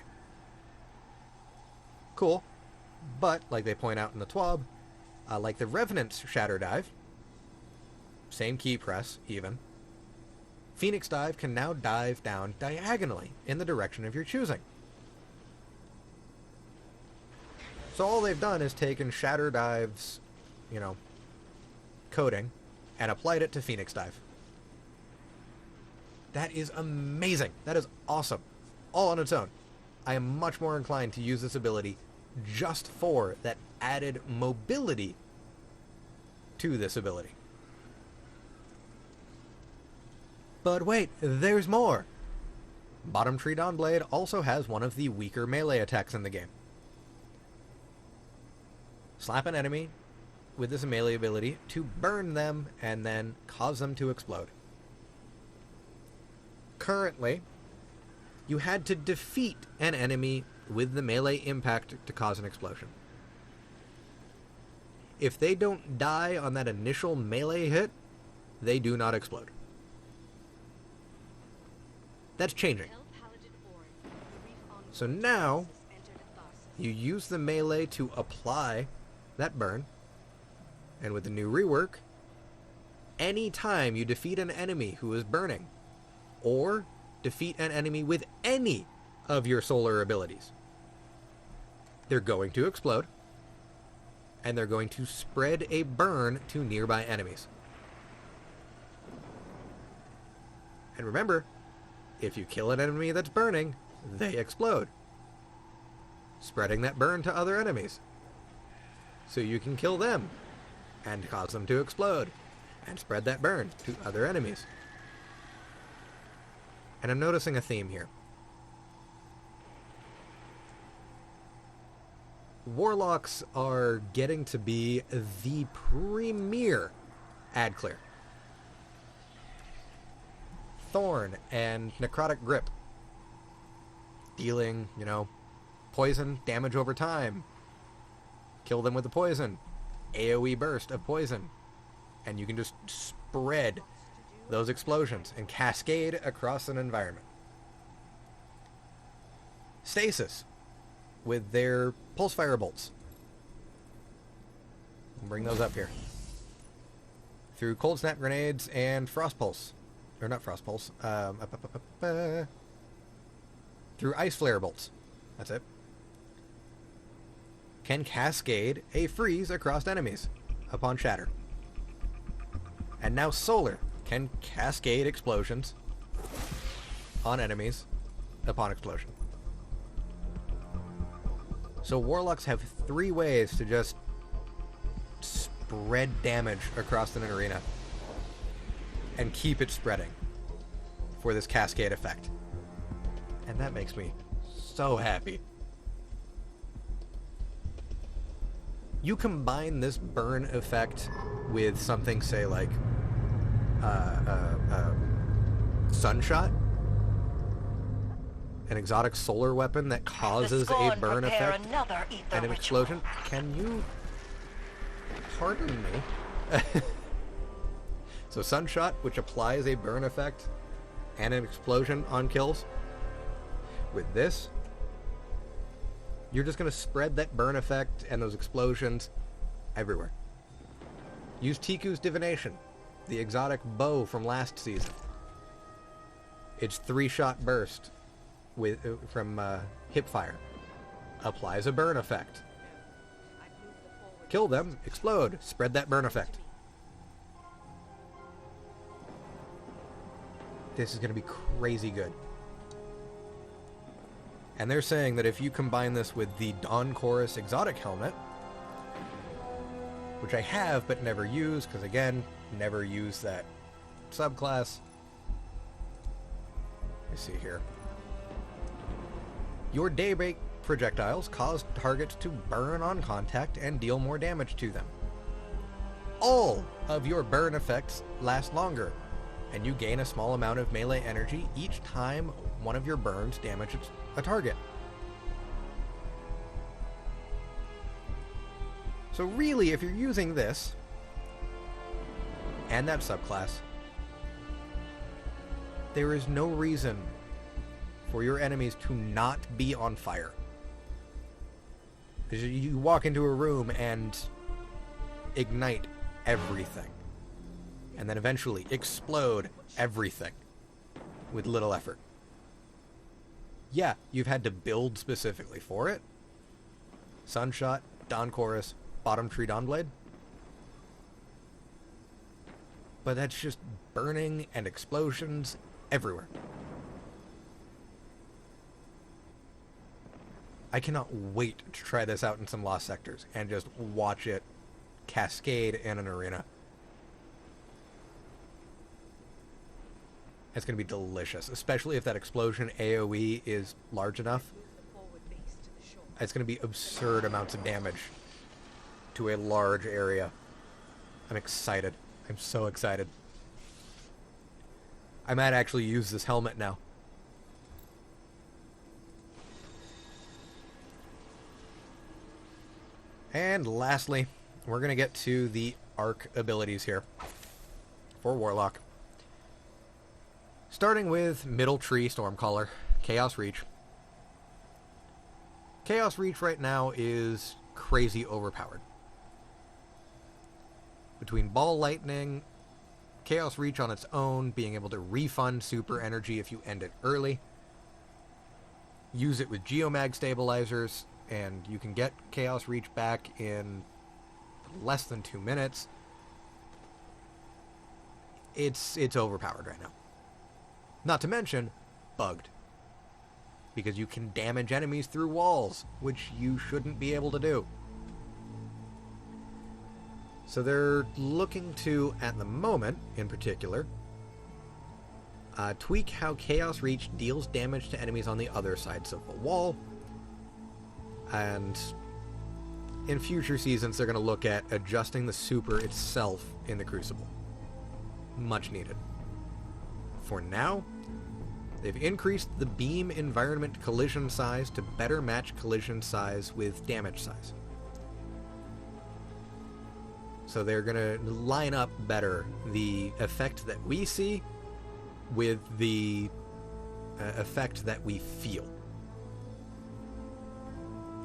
Cool. But, like they point out in the TWAB, like the Revenant's Shatter Dive, same key press, even, Phoenix Dive can now dive down diagonally in the direction of your choosing. So all they've done is taken Shatter Dive's, you know, coding and applied it to Phoenix Dive. That is amazing. That is awesome. All on its own. I am much more inclined to use this ability just for that added mobility to this ability. But wait, there's more! Bottom Tree Dawnblade also has one of the weaker melee attacks in the game. Slap an enemy with this melee ability to burn them and then cause them to explode. Currently, you had to defeat an enemy with the melee impact to cause an explosion. If they don't die on that initial melee hit, they do not explode. That's changing. So now, you use the melee to apply that burn, and with the new rework, any time you defeat an enemy who is burning, or defeat an enemy with any of your solar abilities, they're going to explode, and they're going to spread a burn to nearby enemies. And remember, if you kill an enemy that's burning, they explode, spreading that burn to other enemies. So you can kill them, and cause them to explode, and spread that burn to other enemies. And I'm noticing a theme here. Warlocks are getting to be the premier ad clear. Thorn and Necrotic Grip, dealing, you know, poison damage over time. Kill them with the poison. AoE burst of poison. And you can just spread those explosions and cascade across an environment. Stasis, with their pulse fire bolts. I'll bring those up here. Through cold snap grenades and frost pulse. Or not frost pulse. Through ice flare bolts. That's it. Can cascade a freeze across enemies upon shatter. And now solar can cascade explosions on enemies upon explosion. So warlocks have 3 ways to just spread damage across an arena and keep it spreading for this cascade effect. And that makes me so happy. You combine this burn effect with something, say, like Sunshot, an exotic solar weapon that causes a burn effect and an explosion. Can you pardon me? So Sunshot, which applies a burn effect and an explosion on kills. With this, you're just going to spread that burn effect and those explosions everywhere. Use Tiku's Divination, the exotic bow from last season. Its 3-shot burst from hipfire applies a burn effect. Kill them, explode, spread that burn effect. This is going to be crazy good. And they're saying that if you combine this with the Dawn Chorus exotic helmet, which I have but never use, because again, never use that subclass. Let me see here. Your daybreak projectiles cause targets to burn on contact and deal more damage to them. All of your burn effects last longer, and you gain a small amount of melee energy each time one of your burns damages a target. So really, if you're using this and that subclass, there is no reason for your enemies to not be on fire. You walk into a room and ignite everything, and then eventually explode everything with little effort. Yeah, you've had to build specifically for it. Sunshot, Dawn Chorus, Bottom Tree Dawnblade. But that's just burning and explosions everywhere. I cannot wait to try this out in some Lost Sectors and just watch it cascade in an arena. It's going to be delicious, especially if that explosion AoE is large enough. It's going to be absurd amounts of damage to a large area. I'm excited. I'm so excited. I might actually use this helmet now. And lastly, we're going to get to the arc abilities here for Warlock. Starting with Middle Tree Stormcaller, Chaos Reach. Chaos Reach right now is crazy overpowered. Between Ball Lightning, Chaos Reach on its own, being able to refund super energy if you end it early, use it with Geomag stabilizers, and you can get Chaos Reach back in less than 2 minutes. It's overpowered right now. Not to mention, bugged. Because you can damage enemies through walls, which you shouldn't be able to do. So they're looking to, at the moment, in particular, tweak how Chaos Reach deals damage to enemies on the other sides of the wall. And in future seasons, they're going to look at adjusting the super itself in the Crucible. Much needed. For now, they've increased the beam environment collision size to better match collision size with damage size. So they're going to line up better the effect that we see with the effect that we feel.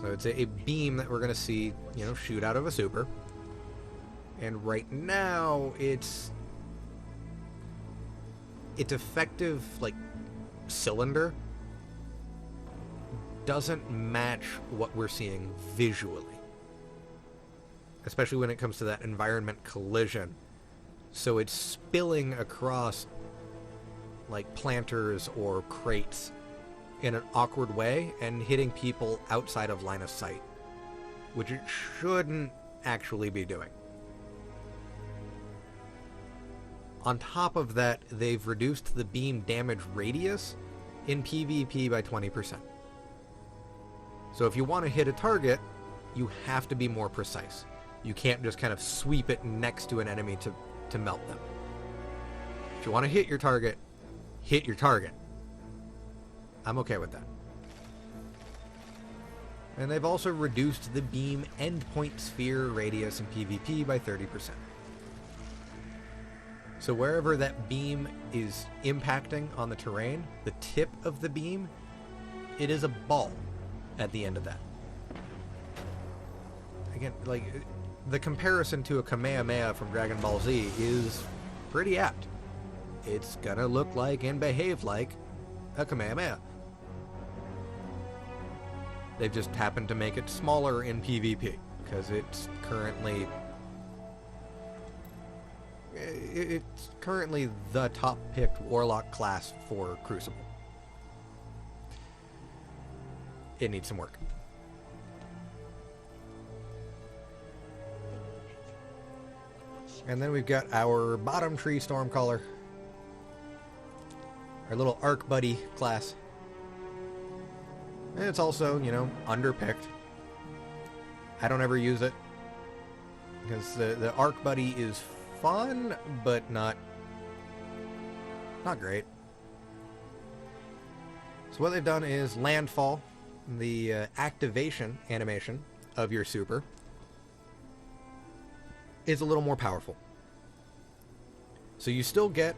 So it's a beam that we're going to see, shoot out of a super. And right now, its effective, cylinder doesn't match what we're seeing visually. Especially when it comes to that environment collision. So it's spilling across, planters or crates in an awkward way and hitting people outside of line of sight, which it shouldn't actually be doing. On top of that, they've reduced the beam damage radius in PvP by 20%. So if you want to hit a target, you have to be more precise. You can't just kind of sweep it next to an enemy to melt them. If you want to hit your target, hit your target. I'm okay with that. And they've also reduced the beam endpoint sphere radius in PvP by 30%. So wherever that beam is impacting on the terrain, the tip of the beam, it is a ball at the end of that. Again, like, the comparison to a Kamehameha from Dragon Ball Z is pretty apt. It's gonna look like and behave like a Kamehameha. They've just happened to make it smaller in PvP, because it's currently the top-picked Warlock class for Crucible. It needs some work. And then we've got our bottom tree Stormcaller. Our little Arc Buddy class. And it's also, you know, underpicked. I don't ever use it. Because the Arc Buddy is fun, but not great. So what they've done is Landfall, the activation animation of your super, is a little more powerful. So you still get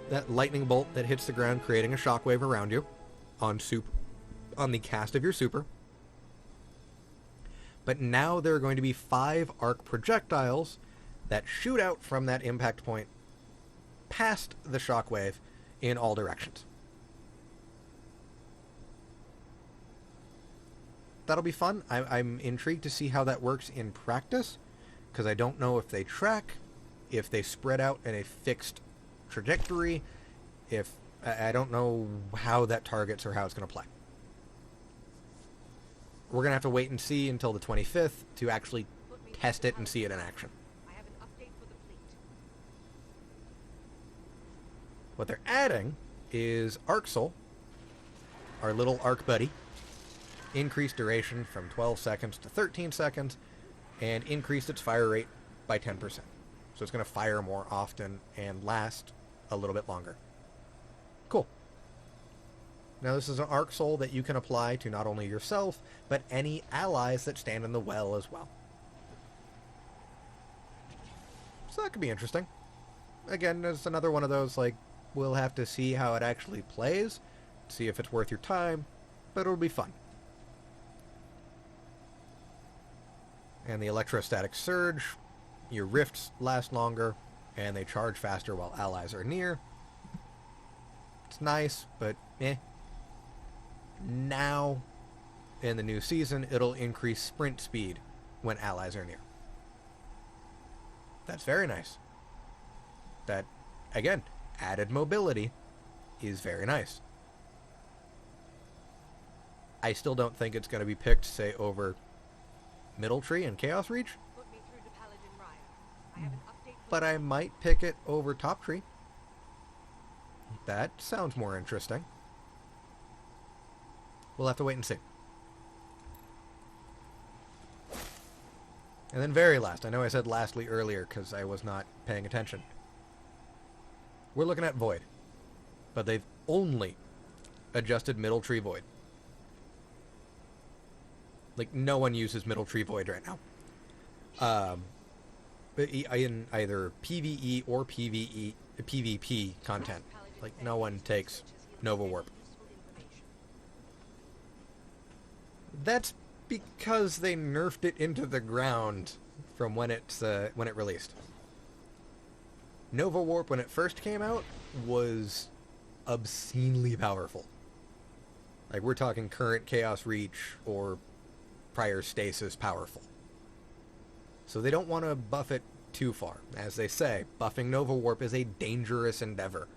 that lightning bolt that hits the ground, creating a shockwave around you on the cast of your super. But now there are going to be 5 arc projectiles that shoot out from that impact point past the shockwave in all directions. That'll be fun. I'm intrigued to see how that works in practice, because I don't know if they track, if they spread out in a fixed trajectory, if I don't know how that targets or how it's going to play. We're going to have to wait and see until the 25th to actually test it and see it in action. What they're adding is Arc Soul, our little Arc Buddy, increased duration from 12 seconds to 13 seconds, and increased its fire rate by 10%. So it's going to fire more often and last a little bit longer. Cool. Now this is an Arc Soul that you can apply to not only yourself, but any allies that stand in the well as well. So that could be interesting. Again, there's another one of those, like, we'll have to see how it actually plays, see if it's worth your time, but it'll be fun. And the Electrostatic Surge, your rifts last longer, and they charge faster while allies are near. It's nice, but eh. Now, in the new season, it'll increase sprint speed when allies are near. That's very nice. That, again, added mobility is very nice. I still don't think it's going to be picked, say, over Middle Tree and Chaos Reach. But I might pick it over Top Tree. That sounds more interesting. We'll have to wait and see. And then very last, I know I said lastly earlier because I was not paying attention. We're looking at Void. But they've only adjusted Middle Tree Void. Like, no one uses Middle Tree Void right now. But in either PvE or PvP content. Like, no one takes Nova Warp. That's because they nerfed it into the ground from when it released. Nova Warp, when it first came out, was obscenely powerful. Like, we're talking current Chaos Reach or prior Stasis powerful. So they don't want to buff it too far. As they say, buffing Nova Warp is a dangerous endeavor.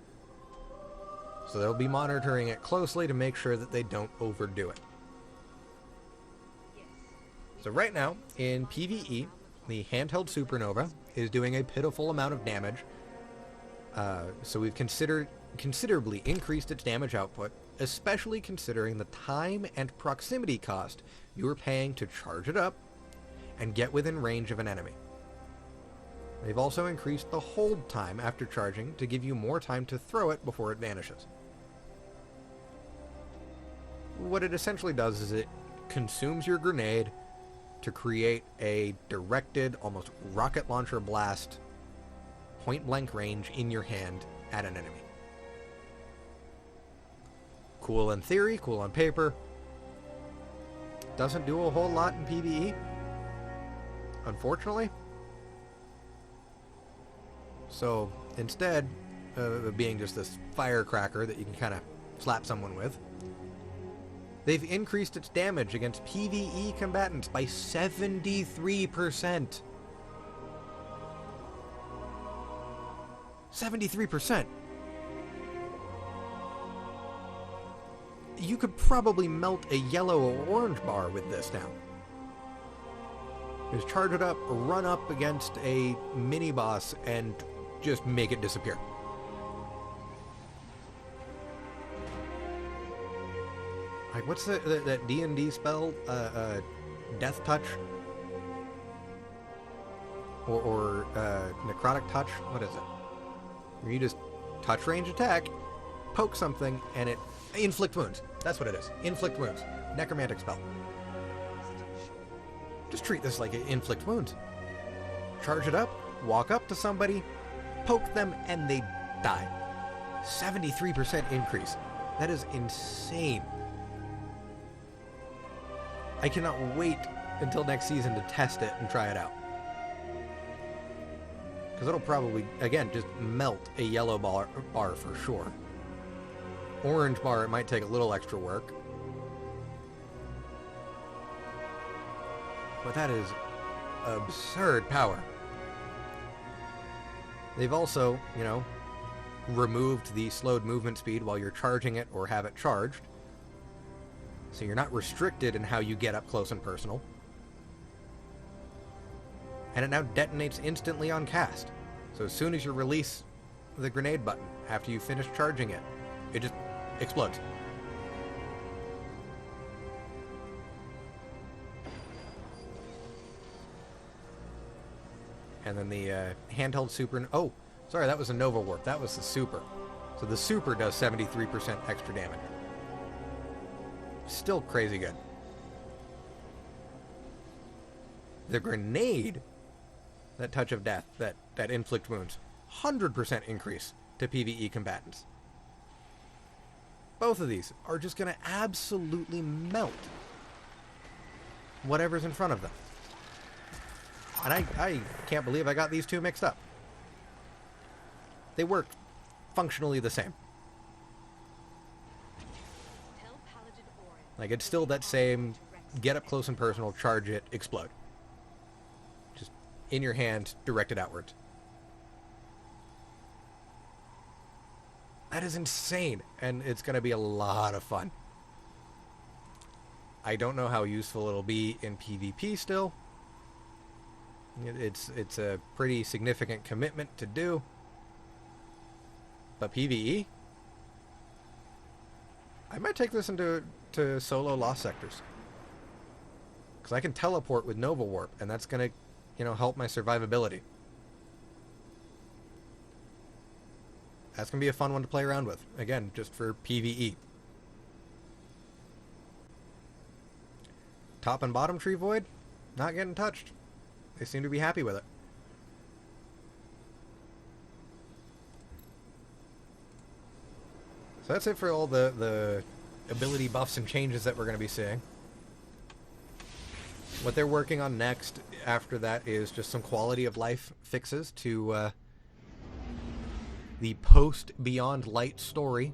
So they'll be monitoring it closely to make sure that they don't overdo it. So right now, in PvE, the handheld Supernova is doing a pitiful amount of damage. So we've considerably increased its damage output, especially considering the time and proximity cost you are paying to charge it up and get within range of an enemy. They've also increased the hold time after charging to give you more time to throw it before it vanishes. What it essentially does is it consumes your grenade to create a directed, almost rocket launcher blast, point-blank range in your hand at an enemy. Cool in theory, cool on paper. Doesn't do a whole lot in PvE, unfortunately. So instead of being just this firecracker that you can kind of slap someone with, they've increased its damage against PvE combatants by 73%. 73%. You could probably melt a yellow or orange bar with this now. Just charge it up, run up against a mini-boss, and just make it disappear. Like, what's that D&D spell? Death Touch? Or Necrotic Touch? What is it? Where you just touch range attack, poke something, and it... Inflict wounds. That's what it is. Inflict wounds. Necromantic spell. Just treat this like inflict wounds. Charge it up, walk up to somebody, poke them, and they die. 73% increase. That is insane. I cannot wait until next season to test it and try it out. Because it'll probably, again, just melt a yellow bar for sure. Orange bar, it might take a little extra work. But that is absurd power. They've also, removed the slowed movement speed while you're charging it or have it charged. So you're not restricted in how you get up close and personal. And it now detonates instantly on cast. So as soon as you release the grenade button, after you finish charging it, it just explodes. And then the handheld super... Oh, sorry, that was a Nova Warp. That was the super. So the super does 73% extra damage. Still crazy good. The grenade, that touch of death, that inflict wounds, 100% increase to PvE combatants. Both of these are just going to absolutely melt whatever's in front of them. And I can't believe I got these two mixed up. They work functionally the same. Like, it's still that same get up close and personal, charge it, explode. Just in your hand, directed outwards. That is insane, and it's going to be a lot of fun. I don't know how useful it'll be in PvP still. It's a pretty significant commitment to do. But PvE? I might take this into solo Lost Sectors. Because I can teleport with Nova Warp, and that's going to, help my survivability. That's going to be a fun one to play around with. Again, just for PvE. Top and bottom Tree Void, not getting touched. They seem to be happy with it. So that's it for all the ability buffs and changes that we're going to be seeing. What they're working on next after that is just some quality of life fixes to the post Beyond Light story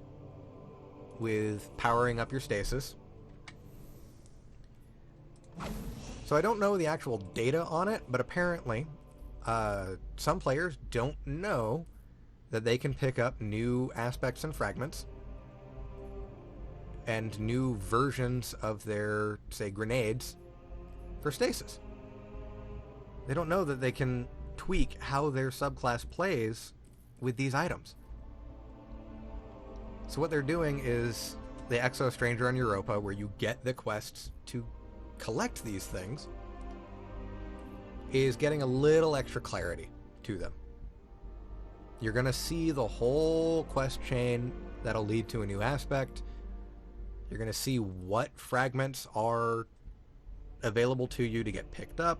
with powering up your stasis. So I don't know the actual data on it, but apparently some players don't know that they can pick up new aspects and fragments and new versions of their, say, grenades for stasis. They don't know that they can tweak how their subclass plays with these items. So what they're doing is the Exo Stranger on Europa, where you get the quests to collect these things, is getting a little extra clarity to them. You're going to see the whole quest chain that'll lead to a new aspect. You're going to see what fragments are available to you to get picked up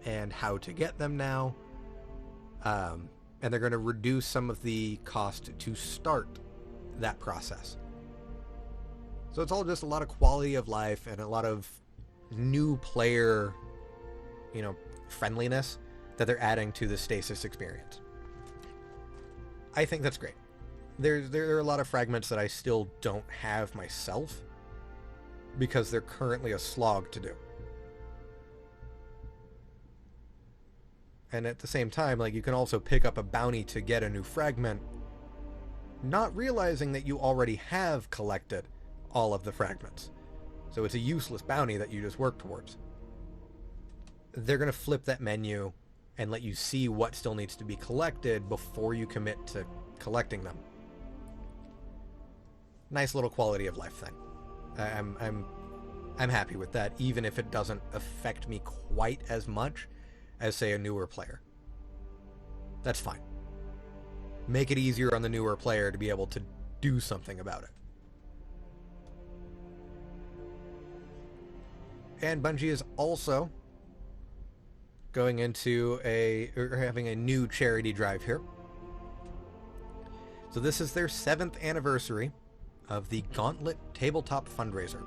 and how to get them now. And they're going to reduce some of the cost to start that process. So it's all just a lot of quality of life and a lot of new player, friendliness that they're adding to the Stasis experience. I think that's great. There are a lot of fragments that I still don't have myself because they're currently a slog to do. And at the same time, you can also pick up a bounty to get a new fragment, not realizing that you already have collected all of the fragments. So it's a useless bounty that you just work towards. They're going to flip that menu and let you see what still needs to be collected before you commit to collecting them. Nice little quality of life thing. I'm happy with that, even if it doesn't affect me quite as much as, say, a newer player. That's fine. Make it easier on the newer player to be able to do something about it. And Bungie is also going into having a new charity drive here. So this is their 7th anniversary of the Gauntlet Tabletop Fundraiser.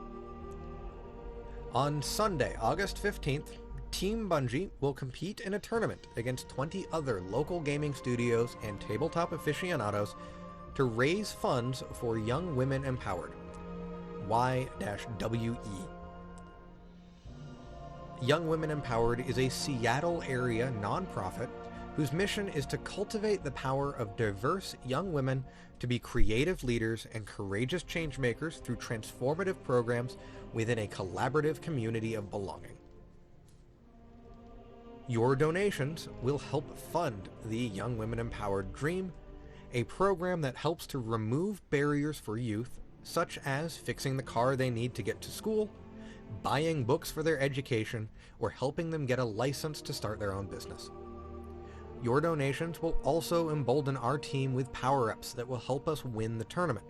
On Sunday, August 15th, Team Bungie will compete in a tournament against 20 other local gaming studios and tabletop aficionados to raise funds for Young Women Empowered, Y-WE. Young Women Empowered is a Seattle area nonprofit whose mission is to cultivate the power of diverse young women to be creative leaders and courageous changemakers through transformative programs within a collaborative community of belonging. Your donations will help fund the Young Women Empowered Dream, a program that helps to remove barriers for youth, such as fixing the car they need to get to school, buying books for their education, or helping them get a license to start their own business. Your donations will also embolden our team with power-ups that will help us win the tournament.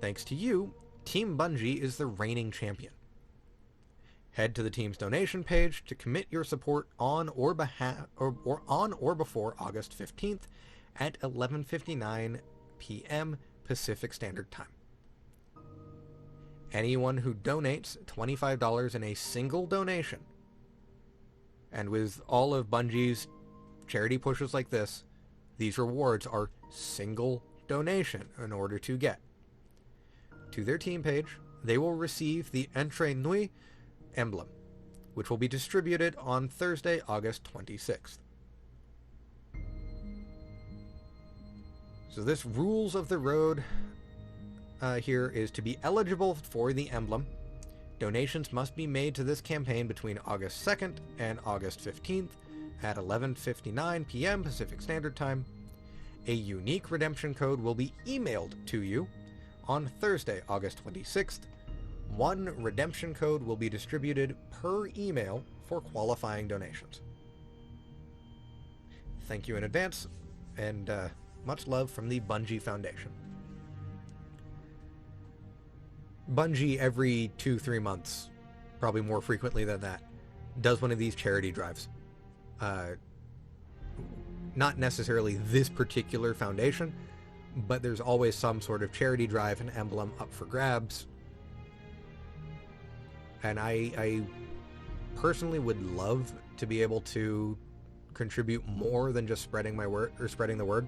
Thanks to you, Team Bungie is the reigning champion. Head to the team's donation page to commit your support on or before August 15th at 11:59 p.m. Pacific Standard Time. Anyone who donates $25 in a single donation, and with all of Bungie's charity pushes like this, these rewards are single donation in order to get to their team page. They will receive the Entre Nuit emblem, which will be distributed on Thursday, August 26th. So this rules of the road here is to be eligible for the emblem. Donations must be made to this campaign between August 2nd and August 15th at 11:59 p.m. Pacific Standard Time. A unique redemption code will be emailed to you on Thursday, August 26th. One redemption code will be distributed per email for qualifying donations. Thank you in advance, and much love from the Bungie Foundation. Bungie, every 2-3 months, probably more frequently than that, does one of these charity drives. Not necessarily this particular foundation, but there's always some sort of charity drive and emblem up for grabs. And I personally would love to be able to contribute more than just spreading my word or spreading the word.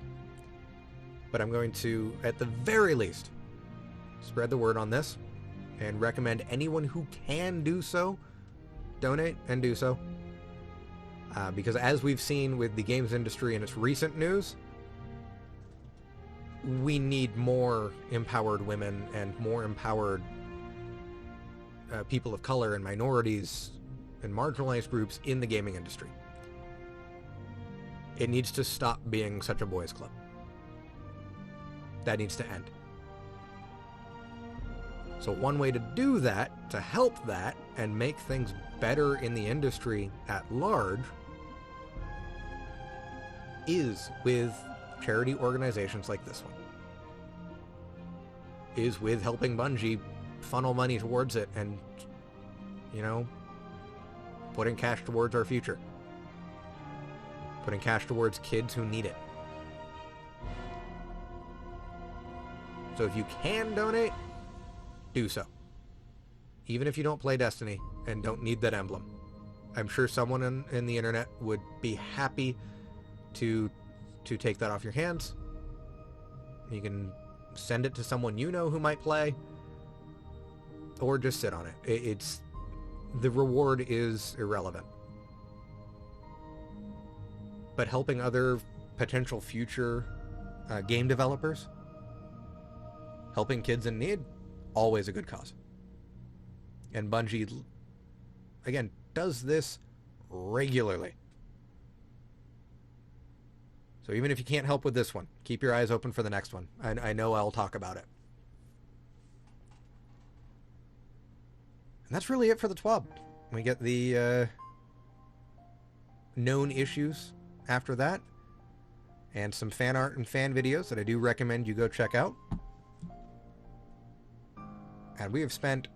But I'm going to, at the very least, spread the word on this and recommend anyone who can do so, donate and do so. Because as we've seen with the games industry in its recent news, we need more empowered women and more empowered people of color and minorities and marginalized groups in the gaming industry. It needs to stop being such a boys' club. That needs to end. So one way to do that, to help that, and make things better in the industry at large, is with charity organizations like this one. Is with helping Bungie funnel money towards it and, putting cash towards our future. Putting cash towards kids who need it. So if you can donate, do so. Even if you don't play Destiny and don't need that emblem. I'm sure someone in the internet would be happy to take that off your hands. You can send it to someone you know who might play, or just sit on it. It's the reward is irrelevant. But helping other potential future game developers, helping kids in need, always a good cause. And Bungie, again, does this regularly. So even if you can't help with this one, keep your eyes open for the next one. I know I'll talk about it. And that's really it for the TWAB. We get the known issues after that, and some fan art and fan videos that I do recommend you go check out. And we have spent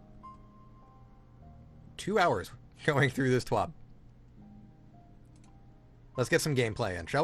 2 hours going through this TWAB. Let's get some gameplay in, shall we?